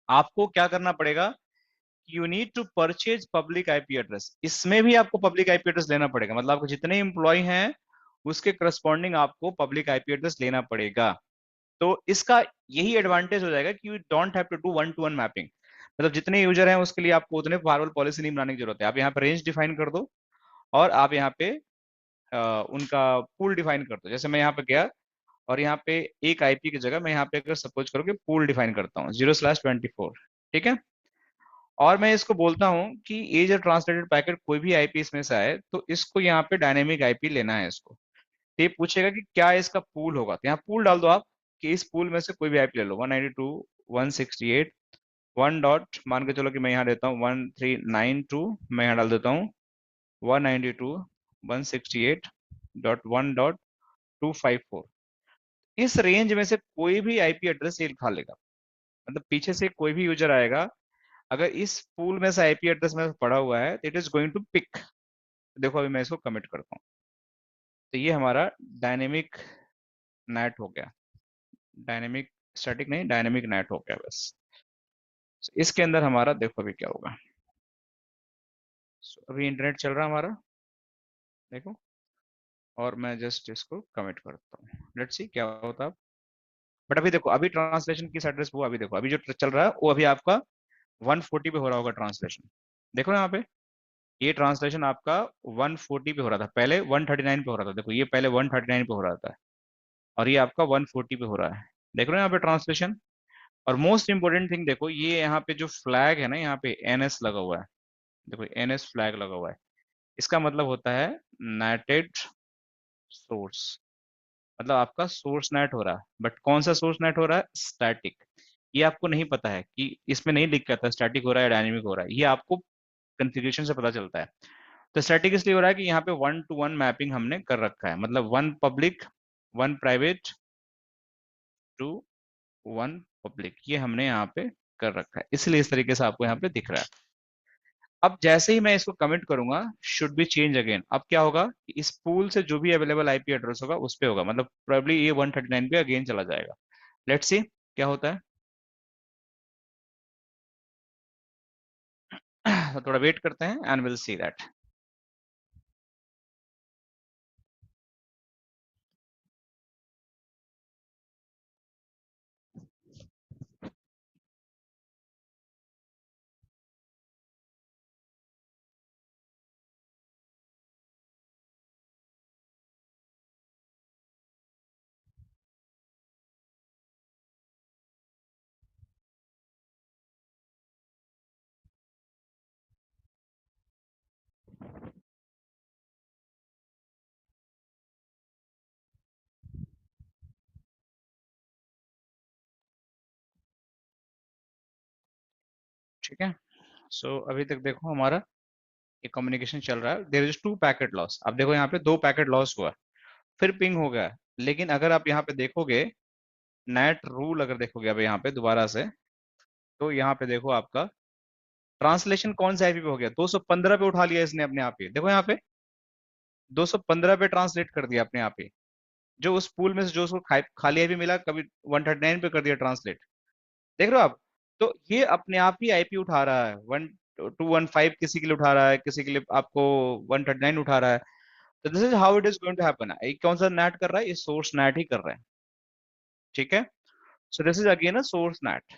आपको क्या करना पड़ेगा, you need to purchase public IP address. इसमें भी आपको पब्लिक आईपी एड्रेस लेना पड़ेगा, मतलब आपको जितने एम्प्लॉय हैं उसके करस्पॉन्डिंग आपको पब्लिक आईपी एड्रेस लेना पड़ेगा। तो इसका यही एडवांटेज हो जाएगा कि you don't have to do 1 to 1 mapping. मतलब जितने यूजर हैं उसके लिए आपको उतने फायरवॉल पॉलिसी नहीं बनाने की जरूरत है। आप यहाँ पे रेंज डिफाइन कर दो, और आप यहाँ पे उनका पूल डिफाइन कर दो। जैसे मैं यहाँ पे गया, और यहाँ पे एक आईपी की जगह मैं यहाँ पे अगर सपोज करो कि पूल डिफाइन करता हूँ 0/24। ठीक है। और मैं इसको बोलता हूँ कि ये जो ट्रांसलेटेड पैकेट कोई भी आईपी इसमें से आए, तो इसको यहाँ पे डायनेमिक आईपी लेना है इसको। तो ये पूछेगा कि क्या इसका पूल होगा, तो यहाँ पूल डाल दो आप कि इस पूल में से कोई भी आईपी ले लो, 192.168 वन डॉट, मान के चलो कि मैं यहाँ देता हूँ 1392, मैं यहाँ डाल देता हूँ 192.168.1.254। इस रेंज में से कोई भी आईपी एड्रेस ये खा लेगा, मतलब पीछे से कोई भी यूजर आएगा, अगर इस पूल में से आईपी एड्रेस में पड़ा हुआ है तो it is going to pick. देखो अभी मैं इसको कमिट करता हूँ, तो ये हमारा डायनेमिक नेट हो गया, डायनेमिक स्टैटिक नहीं, डायनेमिक नेट हो गया बस। So, इसके अंदर हमारा देखो अभी क्या होगा। अभी इंटरनेट चल रहा है हमारा, देखो, और मैं जस्ट इसको कमिट करता हूँ, लेट्स सी क्या होता है। बट अभी देखो, अभी ट्रांसलेशन किस एड्रेस पे हुआ, अभी देखो, अभी जो चल रहा है वो अभी आपका 140 पे हो रहा होगा ट्रांसलेशन। देखो यहाँ पे ये ट्रांसलेशन आपका 140 पे हो रहा था, पहले 139 पे हो रहा था, देखो ये पहले 139 पे हो रहा था और ये आपका 140 पे हो रहा है। देख रहे हो यहाँ पे ट्रांसलेशन। और मोस्ट इंपोर्टेंट थिंग देखो, ये यहाँ पे जो फ्लैग है ना, यहाँ पे एनएस लगा हुआ है, देखो एनएस फ्लैग लगा हुआ है, इसका मतलब होता है नेटेड सोर्स, मतलब आपका सोर्स नेट हो रहा है। बट कौन सा सोर्स नेट हो रहा है, स्टैटिक। ये आपको नहीं पता है कि इसमें नहीं लिखा था स्टैटिक हो रहा है डायनेमिक हो रहा है, ये आपको कॉन्फ़िगरेशन से पता चलता है। तो स्टैटिक इसलिए हो रहा है कि यहाँ पे 1 to 1 मैपिंग हमने कर रखा है, मतलब 1 पब्लिक 1 प्राइवेट टू 1 पब्लिक, ये हमने यहाँ पे कर रखा है, इसलिए इस तरीके से आपको यहाँ पे दिख रहा है। अब जैसे ही मैं इसको कमिट करूंगा, शुड बी चेंज अगेन, अब क्या होगा कि इस पूल से जो भी अवेलेबल आईपी एड्रेस होगा उस पे होगा, मतलब प्रोबेबली ये 139 पे अगेन चला जाएगा। लेट्स सी क्या होता है। तो थोड़ा वेट करते हैं एंड विल सी दैट। ठीक है, सो अभी तक देखो हमारा ये कम्युनिकेशन चल रहा है, देयर इज 2 पैकेट लॉस। अब देखो यहाँ पे 2 पैकेट लॉस हुआ, फिर पिंग हो गया। लेकिन अगर आप यहाँ पे देखोगे नेट रूल, अगर देखोगे अब यहाँ पे दोबारा से, तो यहाँ पे देखो आपका ट्रांसलेशन कौन सा आईपी पे हो गया, 215 पे उठा लिया इसने अपने आप ही, देखो यहाँ पे 215 पे ट्रांसलेट कर दिया अपने आप ही। जो उस पूल में से जो उसको खाली आईपी मिला, कभी 139 पे कर दिया ट्रांसलेट, देख रहे हो आप। तो ये अपने आप ही आईपी उठा रहा है, 1215 किसी के लिए उठा रहा है, किसी के लिए आपको 139 उठा रहा है। तो this is how it is going to happen. कौन सा नेट कर रहा है, ये सोर्स नेट ही कर रहा है, ठीक है। So this is again a source NAT.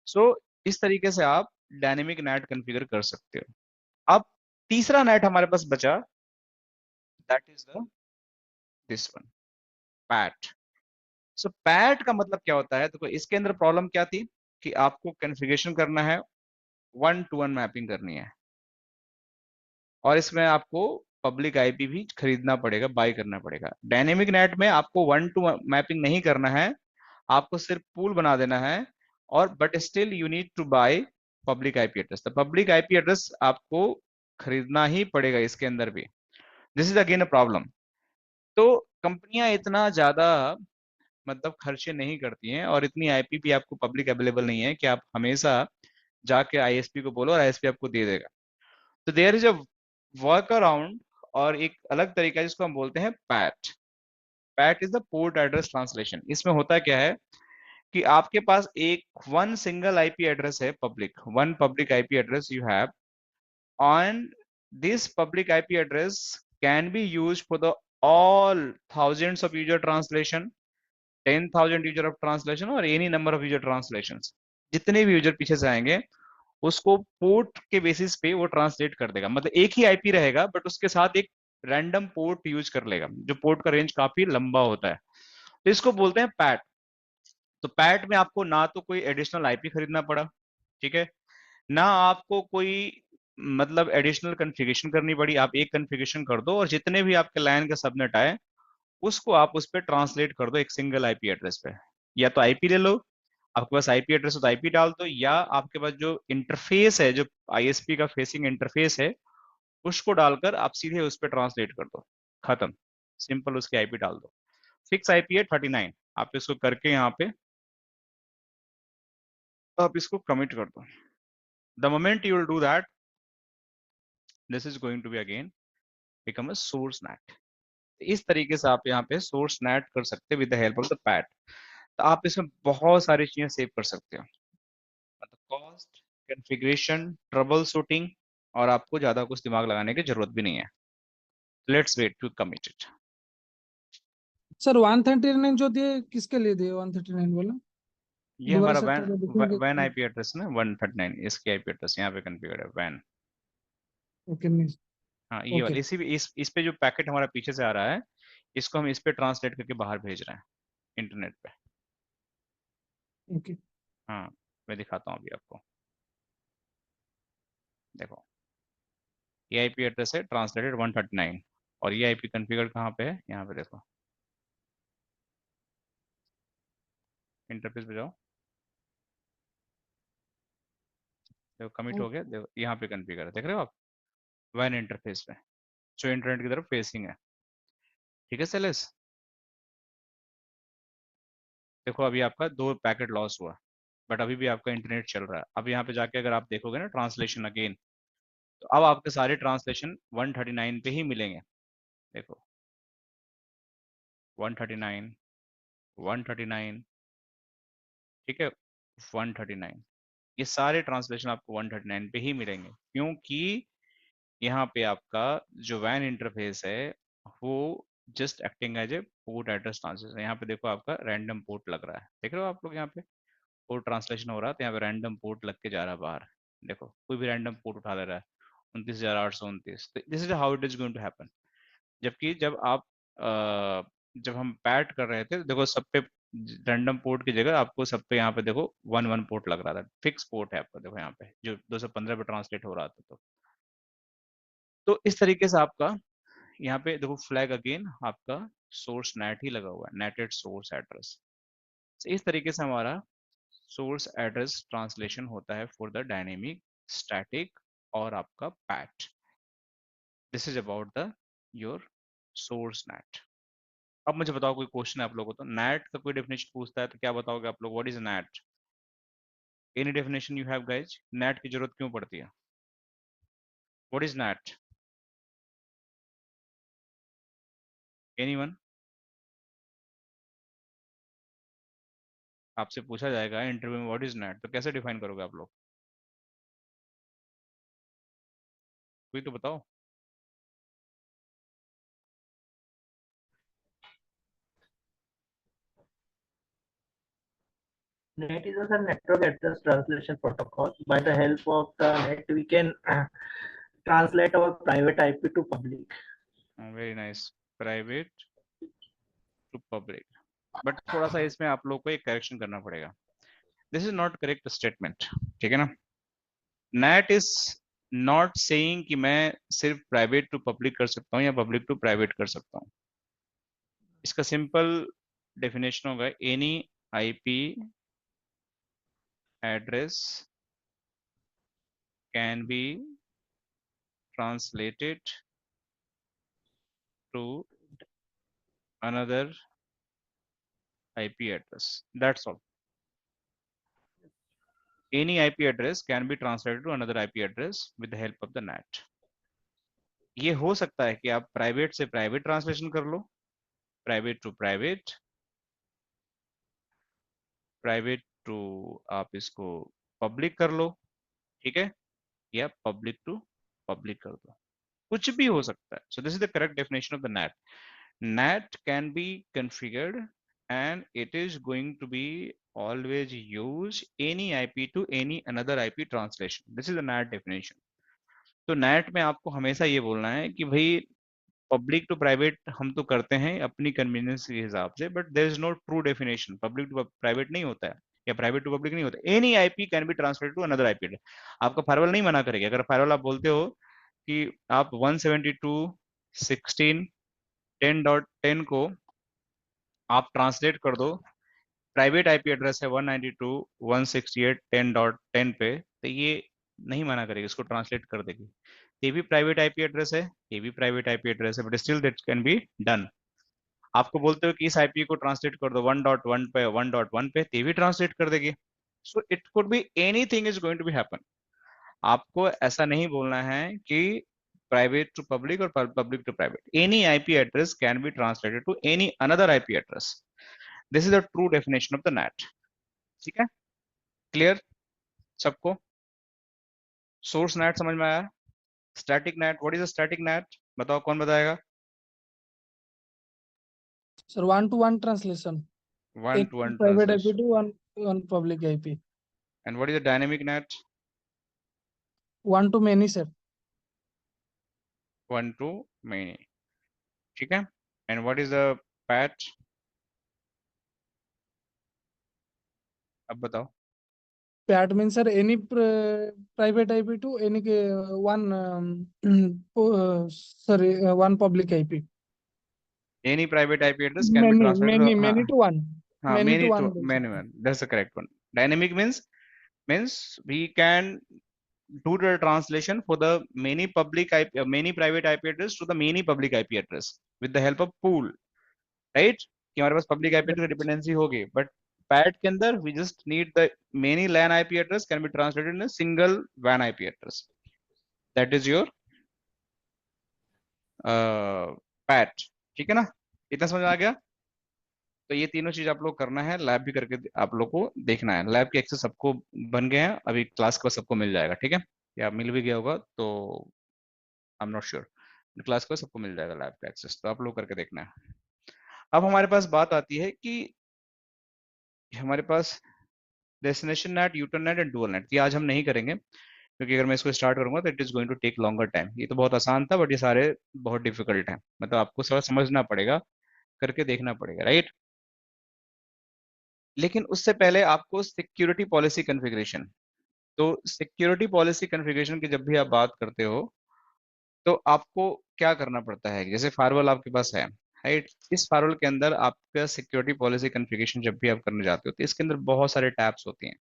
So इस तरीके से आप डायनेमिक नेट कॉन्फ़िगर कर सकते हो। अब तीसरा नेट हमारे पास बचा, that is the this one, PAT. So PAT का मतलब क्या होता है, तो इसके अंदर प्रॉब्लम क्या थी कि आपको कॉन्फ़िगरेशन करना है, 1 to 1 मैपिंग करनी है, और इसमें आपको पब्लिक आईपी भी खरीदना पड़ेगा, बाय करना पड़ेगा। डायनेमिक नेट में आपको 1 to 1 मैपिंग नहीं करना है, आपको सिर्फ पूल बना देना है, और but still you need to buy public IP address. तो पब्लिक आईपी एड्रेस आपको खरीदना ही पड़ेगा इसके अंदर भी। This is again a problem. तो कंपनियां इतना ज्यादा मतलब खर्चे नहीं करती हैं, और इतनी आईपी भी आपको पब्लिक अवेलेबल नहीं है कि आप हमेशा जाके आईएसपी को बोलो और आईएसपी आपको दे देगा। तो there is a work around, और एक अलग तरीका है जिसको हम बोलते हैं PAT. PAT is the port address translation. इसमें होता क्या है कि आपके पास एक वन सिंगल आईपी एड्रेस है, public, one public IP address you have, on this public IP address can be use for the all thousands of user translation, 10,000 user of translation, और any number of user translation. जितने भी यूजर पीछे से आएंगे उसको पोर्ट के बेसिस पे वो ट्रांसलेट कर देगा, मतलब एक ही आईपी रहेगा बट उसके साथ एक रैंडम पोर्ट यूज कर लेगा, जो पोर्ट का रेंज काफी लंबा होता है। तो इसको बोलते हैं पैट। तो पैट में आपको ना तो कोई एडिशनल आईपी खरीदना पड़ा, ठीक है, ना आपको कोई मतलब एडिशनल कॉन्फ़िगरेशन करनी पड़ी, आप एक कॉन्फ़िगरेशन कर दो और जितने भी आपके लाइन के सबनेट आए उसको आप उस पर ट्रांसलेट कर दो एक सिंगल आईपी एड्रेस पे। या तो आईपी ले लो, आपके पास आईपी एड्रेस हो तो आईपी डाल दो, या आपके पास जो इंटरफेस है, जो आईएसपी का फेसिंग इंटरफेस है, उसको डालकर आप सीधे उस पर ट्रांसलेट कर दो, खत्म, सिंपल उसकी आईपी डाल दो। फिक्स आईपी है 39, आप इसको करके यहाँ पे आप इसको कमिट कर दो। The moment you will do that, this is going to be again become a source NAT. इस तरीके से आप यहाँ पे सोर्स नेट कर सकते हैं with the help of the PAT. तो आप इसमें बहुत सारी चीजें सेव कर सकते हो, मतलब कॉस्ट, कॉन्फ़िगरेशन, ट्रबल शूटिंग, और आपको ज्यादा कुछ दिमाग लगाने की जरूरत भी नहीं है। Let's wait to commit it. Sir 139 जो दिए किसके लिए दिए 139 बोला? ये दोबारा हमारा से वैन थोड़ा लिखेंगे? वैन आईपी एड्रेस है ना 139, इसकी आईपी एड्रेस यहाँ पे कॉन्फ़िगर है वैन। Okay miss. हाँ ये ओके वाला, इस पे जो पैकेट हमारा पीछे से आ रहा है, इसको हम इस पे ट्रांसलेट करके बाहर भेज रहे हैं इंटरनेट पे। ओके। हाँ, मैं दिखाता हूँ अभी आपको, देखो ये आईपी एड्रेस है ट्रांसलेटेड 139, और ये आईपी कॉन्फ़िगर कहाँ पे है, यहाँ पे देखो, इंटरफेस पे जाओ, देखो कमिट हो गया, देखो यहाँ पे कॉन्फ़िगर है, देख रहे हो आप, वैन इंटरफेस पे जो इंटरनेट की तरफ फेसिंग है। ठीक है सेलेस, देखो अभी आपका 2 पैकेट लॉस हुआ, बट अभी भी आपका इंटरनेट चल रहा है। अब यहाँ पे जाके अगर आप देखोगे ना ट्रांसलेशन अगेन, तो अब आपके सारे ट्रांसलेशन 139 पे ही मिलेंगे। देखो 139, 139, ठीक है, 139, ये सारे ट्रांसलेशन आपको 139 पे ही मिलेंगे, क्योंकि यहाँ पे आपका जो वैन इंटरफेस है वो just acting as a port address translation. यहाँ पे देखो आपका रैंडम पोर्ट लग रहा है, देख रहे हो आप लोग, यहाँ पे पोर्ट ट्रांसलेशन हो रहा है तो यहाँ पे रैंडम पोर्ट लग के जा रहा है बाहर। देखो कोई भी रैंडम पोर्ट उठा ले रहा है, 29,829, तो this is how it is going to happen. जबकि जब हम पैट कर रहे थे तो देखो सब पे रैंडम पोर्ट की जगह आपको सब पे यहाँ पे देखो 1 1 पोर्ट लग रहा था, फिक्स पोर्ट है आपका, देखो यहाँ पे जो 215 पे ट्रांसलेट हो रहा था। तो इस तरीके से आपका यहाँ पे देखो फ्लैग अगेन आपका सोर्स नेट ही लगा हुआ है, नेटेड सोर्स एड्रेस। इस तरीके से हमारा सोर्स एड्रेस ट्रांसलेशन होता है फॉर द डायनेमिक, स्टैटिक और आपका PAT. This is about the your source net. अब मुझे बताओ कोई क्वेश्चन है आप लोगों को, तो नेट का कोई डेफिनेशन पूछता है तो क्या बताओगे आप लोग, what is net? Any definition you have guys, net की जरूरत क्यों पड़ती है? What is net? एनीवन? आपसे पूछा जाएगा इंटरव्यू में व्हाट इज नेट, तो कैसे डिफाइन करोगे आप लोग? कोई तो बताओ। NAT is a network address translation protocol. By the help of the NAT, we can translate our private IP to public. Very nice, private to public. But थोड़ा सा इसमें आप लोग को एक करेक्शन करना पड़ेगा, this is not correct statement, ठीक है ना? नेट इज नॉट सेइंग कि मैं सिर्फ प्राइवेट टू पब्लिक कर सकता हूँ या पब्लिक टू प्राइवेट कर सकता हूँ। इसका सिंपल डेफिनेशन होगा any IP address can be translated to another IP address, that's all. Any IP address can be translated to another IP address with the help of the NAT. ये हो सकता है कि आप प्राइवेट से प्राइवेट ट्रांसलेशन कर लो, private to private, private to आप इसको पब्लिक कर लो, ठीक है, या पब्लिक टू पब्लिक कर दो, कुछ भी हो सकता है। So this is the correct definition of the NAT. NAT can be configured and it is going to be always use any IP to any another IP translation. This is the NAT definition. तो नेट में आपको हमेशा ये बोलना है कि भाई पब्लिक टू प्राइवेट हम तो करते हैं अपनी कन्वीनियंस के हिसाब से, but there is no true definition, public to private नहीं होता है। या प्राइवेट टू पब्लिक नहीं होता, any IP can be transferred to another IP address. आपका फायरवॉल नहीं मना करेगा। अगर फायरवॉल आप बोलते हो कि आप 172.16.10.10 को आप ट्रांसलेट कर दो, प्राइवेट आईपी एड्रेस है 192.168.10.10 पे, तो ये नहीं मना करेगी, इसको ट्रांसलेट कर देगी। ये भी प्राइवेट आईपी एड्रेस है, ये भी प्राइवेट आईपी एड्रेस है, but still that can be done. आपको बोलते हो कि इस आईपी को ट्रांसलेट कर दो 1.1 पे 1.1 पे, ये भी ट्रांसलेट कर देगी। So it could be anything is going to be happen. आपको ऐसा नहीं बोलना है कि प्राइवेट टू पब्लिक और public to private. Any IP address can be translated to any another IP address. This is the true definition of the NAT. ठीक है, क्लियर सबको? सोर्स नेट समझ में आया? Static NAT, what is a static NAT? बताओ, कौन बताएगा? सर 1-to-1 ट्रांसलेशन, वन एक to one private IP translation. To one public IP. And what is the dynamic NAT? 1 to many sir. One to many. ठीक है, and what is the PAT? अब बताओ। PAT mean sir any private IP to any one sorry one public IP. Any private IP address can be many translated. many हाँ, many to one, हाँ, many to many one to बोल many सकते हैं। one, that's the correct one. Dynamic means we can do the translation for the many public IP, many private IP address to the many public IP address with the help of pool, right? कि हमारे पास public IP address dependency होगी, but PAT के अंदर we just need the many LAN IP address can be translated in a single WAN IP address. That is your PAT. ठीक है ना? इतना समझ आ गया? तो ये तीनों चीज आप लोग करना है, लैब भी करके आप लोग को देखना है। लैब के एक्सेस सबको बन गए हैं, अभी क्लास के बाद सबको मिल जाएगा। ठीक है, या मिल भी गया होगा तो I am not sure. Class के बाद सबको मिल जाएगा लैब का एक्सेस, तो आप लोग करके देखना है। अब हमारे पास बात आती है कि हमारे पास destination NAT, U turn NAT and dual NAT. ये आज हम नहीं करेंगे, क्योंकि अगर मैं इसको स्टार्ट करूंगा तो it is going to take longer time. ये तो बहुत आसान था, बट ये सारे बहुत डिफिकल्ट हैं, मतलब आपको थोड़ा समझना पड़ेगा, करके देखना पड़ेगा, राइट? लेकिन उससे पहले आपको सिक्योरिटी पॉलिसी कॉन्फ़िगरेशन, तो सिक्योरिटी पॉलिसी कॉन्फ़िगरेशन की जब भी आप बात करते हो तो आपको क्या करना पड़ता है? जैसे फायरवॉल आपके पास है, राइट? इस फायरवॉल के अंदर आपका सिक्योरिटी पॉलिसी कॉन्फ़िगरेशन जब भी आप करने जाते हो तो इसके अंदर बहुत सारे टैब्स होते हैं।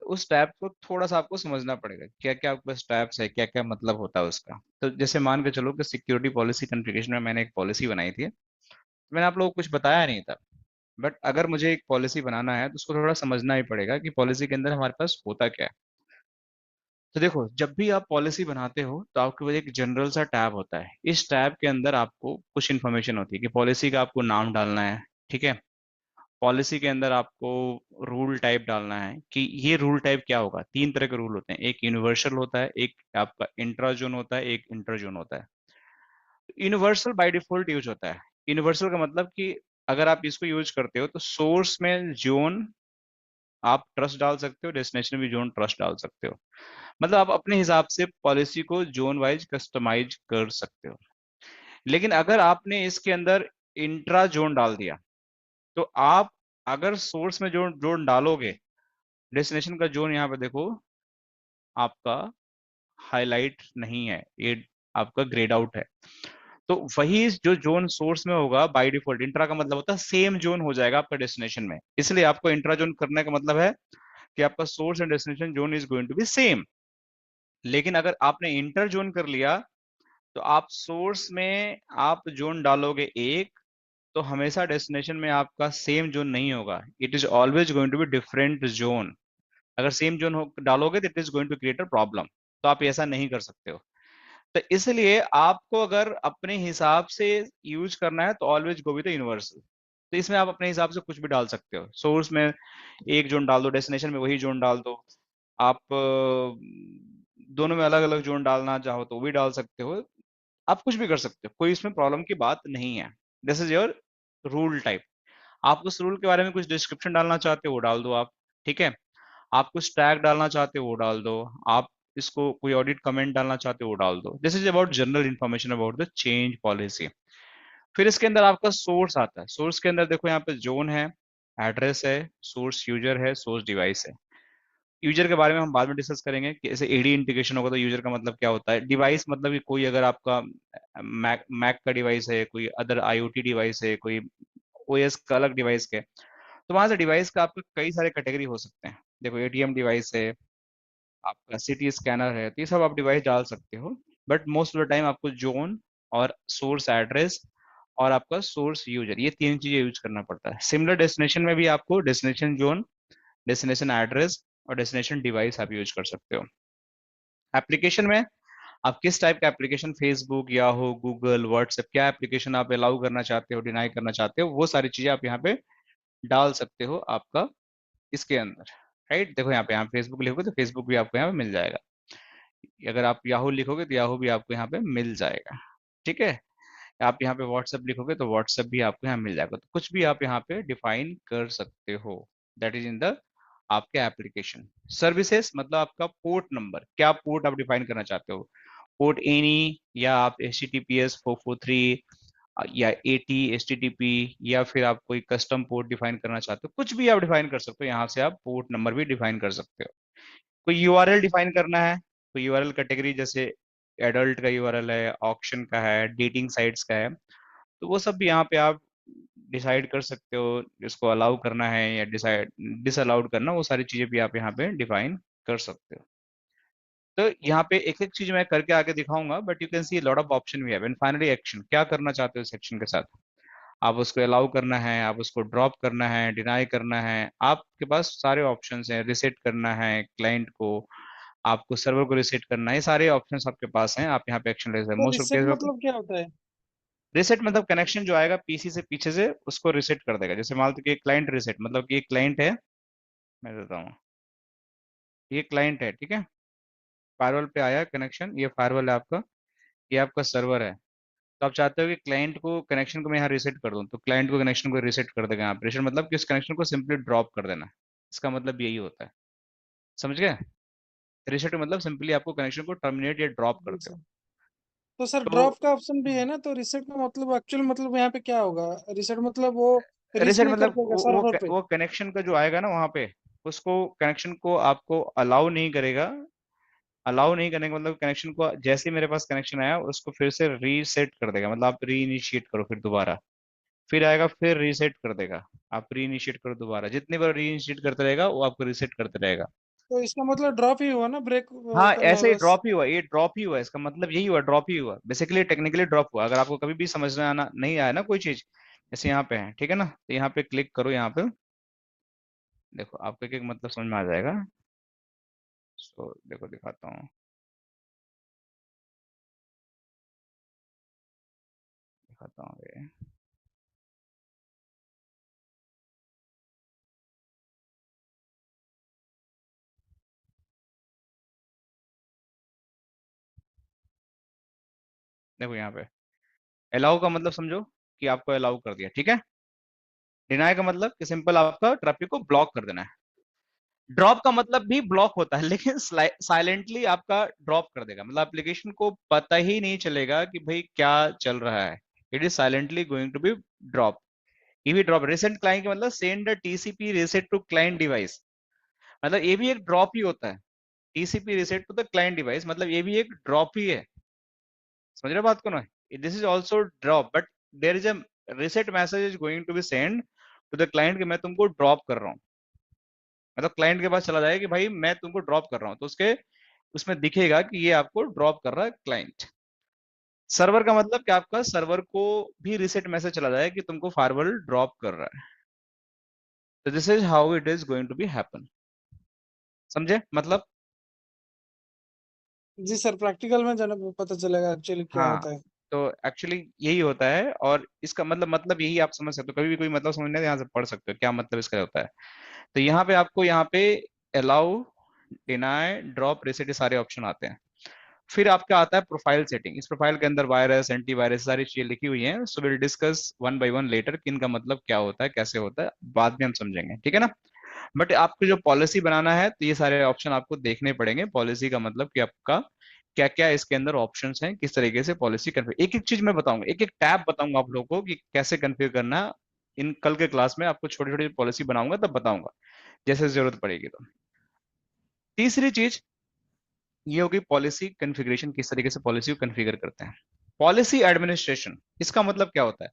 तो उस टैब को थोड़ा सा आपको समझना पड़ेगा, क्या क्या आपके पास टैब्स है, क्या क्या मतलब होता है उसका। तो जैसे मान के चलो कि सिक्योरिटी पॉलिसी कॉन्फ़िगरेशन में मैंने एक पॉलिसी बनाई थी, मैंने आप लोगों को कुछ बताया नहीं था, बट अगर मुझे एक पॉलिसी बनाना है तो उसको थोड़ा समझना ही पड़ेगा कि पॉलिसी के अंदर हमारे पास होता क्या है। तो देखो, जब भी आप पॉलिसी बनाते हो तो आपके पास एक जनरल सा टैब होता है। इस टैब के अंदर आपको कुछ इन्फॉर्मेशन होती है कि पॉलिसी का आपको नाम डालना है, ठीक है? पॉलिसी के अंदर आपको रूल टाइप डालना है कि ये रूल टाइप क्या होगा। तीन तरह के रूल होते हैं, एक यूनिवर्सल होता है, एक आपका इंट्रा जोन होता है, एक इंटर जोन होता है। यूनिवर्सल बाय डिफॉल्ट यूज होता है। यूनिवर्सल का मतलब कि अगर आप इसको यूज करते हो तो सोर्स में जोन आप ट्रस्ट डाल सकते हो, डेस्टिनेशन में भी जोन ट्रस्ट डाल सकते हो। मतलब आप अपने हिसाब से पॉलिसी को जोन वाइज कस्टमाइज कर सकते हो। लेकिन अगर आपने इसके अंदर इंट्रा जोन डाल दिया तो आप अगर सोर्स में जोन जोन डालोगे, डेस्टिनेशन का जोन यहाँ पे देखो आपका हाईलाइट नहीं है, ये आपका ग्रेड आउट है। तो वही जो जोन सोर्स में होगा बाय डिफॉल्ट, इंट्रा का मतलब होता है सेम जोन हो जाएगा आपका डेस्टिनेशन में। इसलिए आपको इंट्रा जोन करने का मतलब है कि आपका source and destination zone is going to be same. लेकिन अगर आपने इंटर जोन कर लिया तो आप सोर्स में आप जोन डालोगे एक, तो हमेशा डेस्टिनेशन में आपका सेम जोन नहीं होगा, it is always going to be different zone. अगर सेम जोन डालोगे तो it is going to create a problem, तो आप ऐसा नहीं कर सकते हो। तो इसलिए आपको अगर अपने हिसाब से यूज करना है तो ऑलवेज गो विद यूनिवर्सल। तो इसमें आप अपने हिसाब से कुछ भी डाल सकते हो, सोर्स में एक जोन डाल दो, डेस्टिनेशन में वही जोन डाल दो। आप दोनों में अलग अलग जोन डालना चाहो तो वो भी डाल सकते हो। आप कुछ भी कर सकते हो, कोई इसमें प्रॉब्लम की बात नहीं है। This is your rule type. आप उस रूल के बारे में कुछ डिस्क्रिप्शन डालना चाहते हो वो डाल दो आप, ठीक है? आप कुछ टैग डालना चाहते हो वो डाल दो, आप इसको कोई ऑडिट कमेंट डालना चाहते हो वो डाल दो। This is about general information about the change policy. फिर इसके अंदर आपका सोर्स आता है। सोर्स के अंदर देखो यहाँ पे जोन है, एड्रेस है, सोर्स यूजर है, सोर्स डिवाइस है। यूजर के बारे में हम बाद में डिस्कस करेंगे कि ऐसे एडी इंटीग्रेशन होगा तो यूजर का मतलब क्या होता है। डिवाइस मतलब कि कोई अगर आपका मैक मैक का डिवाइस है, कोई अदर आईओटी डिवाइस है, कोई ओएस का अलग डिवाइस के, तो वहां से डिवाइस का आपका कई सारे कैटेगरी हो सकते हैं। देखो एटीएम डिवाइस है, आपका सिटी स्कैनर है, तो ये सब आप डिवाइस डाल सकते हो। But most of the time आपको जोन और सोर्स एड्रेस और आपका सोर्स यूजर, ये तीन चीजें यूज करना पड़ता है। सिमिलर डेस्टिनेशन में भी आपको डेस्टिनेशन जोन, डेस्टिनेशन एड्रेस और डेस्टिनेशन डिवाइस आप यूज कर सकते हो। एप्लीकेशन में आप किस टाइप का application, Facebook, Yahoo, Google, WhatsApp, क्या एप्लीकेशन आप अलाउ करना चाहते हो, डिनाई करना चाहते हो, वो सारी चीजें आप यहाँ पे डाल सकते हो आपका इसके अंदर। राइट, देखो यहाँ पे फेसबुक लिखोगे तो फेसबुक भी आपको यहाँ पे मिल जाएगा। अगर आप याहू लिखोगे तो याहू भी आपको यहाँ पे मिल जाएगा। ठीक है, आप यहाँ पे व्हाट्सएप लिखोगे तो व्हाट्सएप भी आपको यहाँ मिल जाएगा। तो कुछ भी आप यहाँ पे डिफाइन कर सकते हो, दैट इज इन द आपके एप्लीकेशन। सर्विसेज मतलब आपका पोर्ट नंबर, क्या पोर्ट आप डिफाइन करना चाहते हो, पोर्ट एनी, या आप HTTPS 443 या AT HTTP, या फिर आप कोई कस्टम पोर्ट डिफाइन करना चाहते हो, कुछ भी आप डिफाइन कर सकते हो। यहाँ से आप पोर्ट नंबर भी डिफाइन कर सकते हो। कोई यूआरएल डिफाइन करना है, कोई यूआरएल कैटेगरी, जैसे एडल्ट का यूआरएल है, ऑक्शन का है, डेटिंग साइट्स का है, तो वो सब भी यहाँ पे आप डिसाइड कर सकते हो, इसको अलाउ करना है या डिसाइड डिसअलाउड करना, वो सारी चीजें भी आप यहाँ पे डिफाइन कर सकते हो। तो यहाँ पे एक एक चीज मैं करके आगे दिखाऊंगा, but you can see lot of option we have. And finally action, क्या करना चाहते हो सेक्शन के साथ। आप उसको अलाउ करना है, आप उसको ड्रॉप करना है, डिनाई करना है, आपके पास सारे ऑप्शंस हैं। रिसेट करना है क्लाइंट को, आपको सर्वर को रिसेट करना है, ये सारे ऑप्शंस आपके पास हैं। आप यहाँ पे एक्शन ले सकते हैं। तो मोस्ट ऑफ रिसेट केस मतलब क्या होता है? रिसेट मतलब कनेक्शन जो आएगा पीसी से पीछे से उसको रिसेट कर देगा। जैसे मान लो कि क्लाइंट रिसेट मतलब कि एक क्लाइंट है, मैं देता हूँ, ये क्लाइंट है, ठीक है, फायरवॉल पे आया कनेक्शन, ये फायरवॉल है आपका, ये आपका सर्वर है। तो आप चाहते हो कि क्लाइंट को कनेक्शन को मैं यहाँ रिसेट कर दूँ, तो क्लाइंट को कनेक्शन को रिसेट कर देगा। यहाँ रिसेट मतलब कि उस कनेक्शन को सिंपली ड्रॉप कर देना, इसका मतलब यही होता है। समझ गए? रिसेट मतलब सिंपली आपको कनेक्शन को टर्मिनेट या ड्रॉप जी करते हो। सर। तो सर तो ड्रॉप का ऑप्शन भी है ना, तो रिसेट का मतलब एक्चुअल मतलब यहाँ पे क्या होगा? रिसेट मतलब वो रीच रिसेट नहीं कर मतलब पाएगा सर्वर पे। वो कनेक्शन का जो आएगा ना वहां पे, उसको कनेक्शन को आपको अलाउ नहीं करेगा। अलाउ नहीं करने का मतलब कनेक्शन को जैसे ही मेरे पास कनेक्शन आया उसको फिर से रीसेट कर देगा। मतलब आप री इनिशिएट करो फिर दोबारा, फिर आएगा फिर रीसेट कर देगा। आप री इनिशिएट करो दोबारा, जितनी बार री इनिशिएट करते रहेगा वो आपको रीसेट करते रहेगा। तो इसका मतलब ड्रॉप ही हुआ ना, ब्रेक हाँ, करना है ऐसे ही बस। ड्रॉप ही हुआ, ये ड्रॉप ही हुआ, इसका मतलब यही हुआ, ड्रॉप ही हुआ। बेसिकली टेक्निकली ड्रॉप हुआ। अगर आपको कभी भी समझ में आना नहीं आया ना कोई चीज, जैसे यहाँ पे है, ठीक है ना, तो यहाँ पे क्लिक करो, यहाँ पे देखो आपको एक एक मतलब समझ में आ जाएगा। सो देखो दिखाता हूँ, दिखाता हूँ ये। देखो यहाँ पे अलाउ का मतलब समझो कि आपको अलाउ कर दिया, ठीक है। डिनाई का मतलब कि सिंपल आपका ट्रैफिक को ब्लॉक कर देना है। ड्रॉप का मतलब भी ब्लॉक होता है, लेकिन साइलेंटली आपका ड्रॉप कर देगा। मतलब एप्लीकेशन को पता ही नहीं चलेगा कि भाई क्या चल रहा है। It is silently going to be drop. ये भी ड्रॉप, रिसेंट क्लाइंट का मतलब send TCP reset to client device, मतलब ये भी एक ड्रॉप ही होता है। TCP reset to the client device मतलब ये भी एक ड्रॉप ही है। समझ रहे हो बात को ना? This is also drop, but there is a reset message is going to be send to the client कि मैं तुमको ड्रॉप कर रहा हूँ। मतलब क्लाइंट के पास चला जाएगा कि भाई मैं तुमको ड्रॉप कर रहा हूँ, तो उसके उसमें दिखेगा कि ये आपको ड्रॉप कर रहा है क्लाइंट। सर्वर का मतलब कि आपका सर्वर को भी रिसेट मैसेज चला जाएगा कि तुमको फायरवॉल ड्रॉप कर रहा है। तो this is how it is going to be happen. समझे मतलब? जी सर, प्रैक्टिकल में जाना पता चलेगा एक्चुअली क्या हाँ, होता है। तो एक्चुअली यही होता है। और इसका मतलब यही आप समझ सकते हो। कभी भी कोई मतलब समझना है तो यहाँ से पढ़ सकते हो क्या मतलब इसका होता है। तो यहाँ पे आपको यहाँ पे अलाउ, डिनाई, ड्रॉप, रिसेट, ये सारे ऑप्शन आते हैं। फिर आपका आता है प्रोफाइल सेटिंग। इस प्रोफाइल के अंदर वायरस, एंटीवायरस, सारी चीजें लिखी हुई हैं। So will discuss one by one later कि इनका मतलब क्या होता है, कैसे होता है, बाद में हम समझेंगे, ठीक है ना। बट आपको जो पॉलिसी बनाना है तो ये सारे ऑप्शन आपको देखने पड़ेंगे। पॉलिसी का मतलब कि आपका क्या क्या इसके अंदर ऑप्शंस हैं, किस तरीके से पॉलिसी कन्फिगर, एक एक चीज मैं बताऊंगा, एक एक टैब बताऊंगा आप लोगों को कि कैसे कन्फिगर करना इन कल के क्लास में आपको छोटी छोटी पॉलिसी बनाऊंगा तब बताऊंगा जैसे जरूरत पड़ेगी। तो तीसरी चीज ये होगी पॉलिसी कॉन्फ़िगरेशन, किस तरीके से पॉलिसी को कॉन्फ़िगर करते हैं। पॉलिसी एडमिनिस्ट्रेशन, इसका मतलब क्या होता है?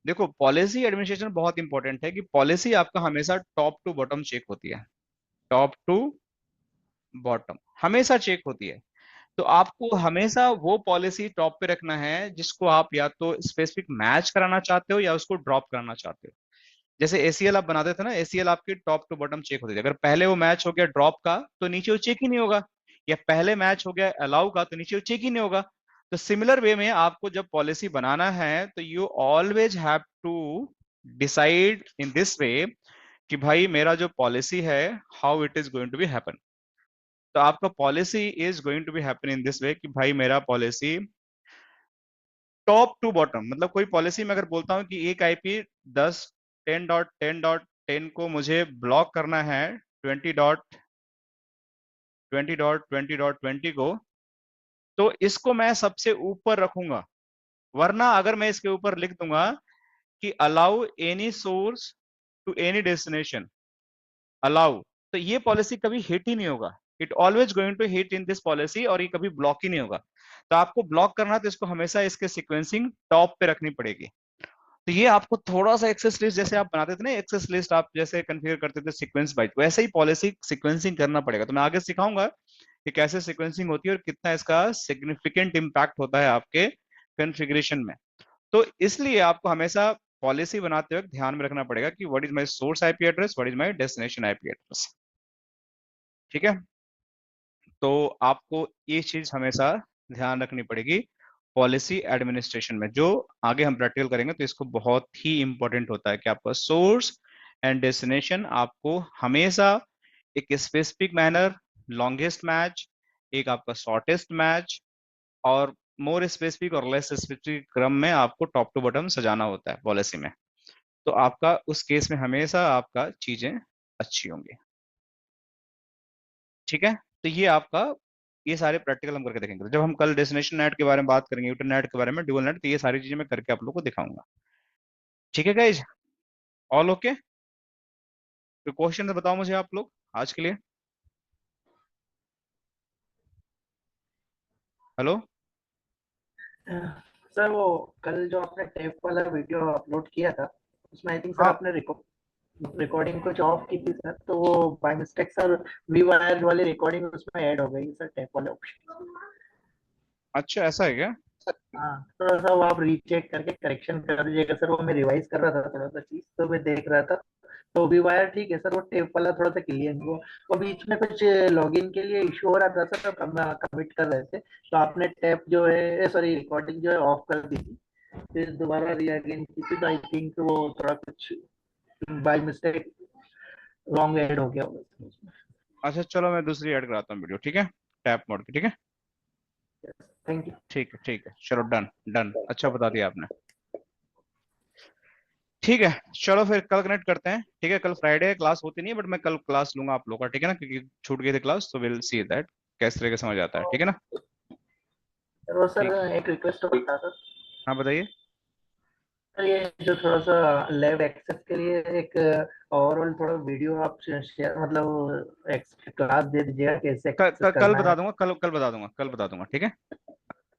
देखो पॉलिसी एडमिनिस्ट्रेशन बहुत इंपॉर्टेंट है कि पॉलिसी आपका हमेशा टॉप टू बॉटम चेक होती है, टॉप टू बॉटम हमेशा चेक होती है। तो आपको हमेशा वो पॉलिसी टॉप पे रखना है जिसको आप या तो स्पेसिफिक मैच कराना चाहते हो या उसको ड्रॉप कराना चाहते हो। जैसे एसीएल आप बनाते थे ना, एसीएल आपकी टॉप टू बॉटम चेक होती थी। अगर पहले वो मैच हो गया ड्रॉप का तो नीचे वो चेक ही नहीं होगा, या पहले मैच हो गया अलाउ का तो नीचे वो चेक ही नहीं होगा। तो सिमिलर वे में आपको जब पॉलिसी बनाना है तो you always have to decide in this way कि भाई मेरा जो पॉलिसी है how it is going to be happen. तो आपका policy is going to be happen in this way कि भाई मेरा पॉलिसी टॉप टू बॉटम, मतलब कोई पॉलिसी में अगर बोलता हूं कि एक आईपी 10.10.10 को मुझे ब्लॉक करना है 20.20.20 को, तो इसको मैं सबसे ऊपर रखूंगा। वरना अगर मैं इसके ऊपर लिख दूंगा कि allow any source to any destination allow, तो ये पॉलिसी कभी हिट ही नहीं होगा। It always going to hit in this policy, और ये कभी ब्लॉक ही नहीं होगा। तो आपको ब्लॉक करना है तो इसको हमेशा इसके सीक्वेंसिंग टॉप पे रखनी पड़ेगी। तो ये आपको थोड़ा सा एक्सेस लिस्ट जैसे आप बनाते थे ना, एक्सेस लिस्ट आप जैसे कॉन्फ़िगर करते थे सीक्वेंस वाइज, वैसे ही पॉलिसी सीक्वेंसिंग करना पड़ेगा। तो मैं आगे सिखाऊंगा कि कैसे सीक्वेंसिंग होती है और कितना इसका सिग्निफिकेंट इंपैक्ट होता है आपके कॉन्फ़िगरेशन में। तो इसलिए आपको हमेशा पॉलिसी बनाते वक्त ध्यान में रखना पड़ेगा कि what is my source IP address, what is my destination IP address. ठीक है, तो आपको ये चीज हमेशा ध्यान रखनी पड़ेगी पॉलिसी एडमिनिस्ट्रेशन में। जो आगे हम प्रैक्टिकल करेंगे तो इसको बहुत ही इंपॉर्टेंट होता है कि आपका सोर्स एंड डेस्टिनेशन आपको हमेशा एक स्पेसिफिक मैनर, लॉन्गेस्ट मैच, एक आपका शॉर्टेस्ट मैच, और मोर स्पेसिफिक और लेस स्पेसिफिक क्रम में आपको टॉप टू बॉटम सजाना होता है पॉलिसी में। तो आपका उस केस में हमेशा आपका चीजें अच्छी होंगी। ठीक है, तो ये आपका ये सारे प्रैक्टिकल हम करके देखेंगे। तो जब हम कल डेस्टिनेशन नेट के बारे में बात करेंगे, यूटर नेट के बारे में, ड्यूअल नेट, तो ये सारी चीजें मैं करके आप लोग को दिखाऊंगा। ठीक है गाइज, ऑल ओके? तो क्वेश्चन बताओ मुझे आप लोग आज के लिए। हेलो, सर वो कल जो आपने टेप वाला वीडियो अपलोड किया था उसमें आई थिंक सर हाँ आपने रिकॉर्डिंग कुछ ऑफ की थी सर, तो वो by mistake sir V wire वाली रिकॉर्डिंग उसमें ऐड हो गई सर, टेप वाले ऑप्शन। अच्छा ऐसा है क्या? हाँ थोड़ा सा वो आप रीचेक करके करेक्शन कर दीजिएगा सर। वो मैं रिवाइज कर रहा था थोड़ा सा चीज, तो मैं देख रहा था तो वी वायर ठीक है सर, वो टेप वाला थोड़ा सा क्लियर। वो बीच में कुछ लॉगिन के लिए इशू हो रहा था सर, तो हम कमिट कर रहे थे तो आपने टेप जो है सॉरी रिकॉर्डिंग जो है ऑफ कर दी थी, फिर दोबारा रीअगेन की थी, तो आई थिंक वो थोड़ा कुछ बाय मिस्टेक रॉन्ग ऐड हो गया होगा उसमें। अच्छा चलो मैं दूसरी ऐड कराता हूँ वीडियो, ठीक है, टैप मोड की। ठीक है, थैंक यू। ठीक है, ठीक है, चलो डन डन, अच्छा बता दिया आपने। ठीक है, चलो फिर कल कनेक्ट करते हैं। ठीक है, कल फ्राइडे क्लास होती नहीं है, बट मैं कल क्लास लूंगा आप लोगों का, ठीक है ना, क्योंकि छूट गई थी क्लास। तो विल सी दैट किस तरह से समझ आता है, ठीक है ना। सर वो सर ठीक, एक रिक्वेस्ट होता सर, हाँ बताइए। सर ये जो थोड़ा सा लैब एक्सेस के लिए एक ओवरऑल थोड़ा वीडियो आप शेयर मतलब क्लास दे दीजिएगा कैसे एक्सेस कल करना बता है, दूंगा, कल बता दूंगा, कल बता दूंगा, ठीक है।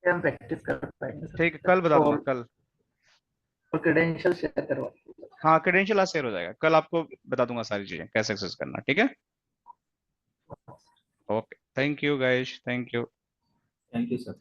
हम प्रैक्टिस कर पाएंगे ठीक है, सर। कल बता दूंगा और कल। क्रेडेंशियल शेयर करवा। हाँ क्रेडेंशियल आज शेयर हो जाएगा, कल आपको बता दूंगा सारी चीजें कैसे एक्सेस करना, ठीक है। Okay, thank you guys, thank you. Thank you sir.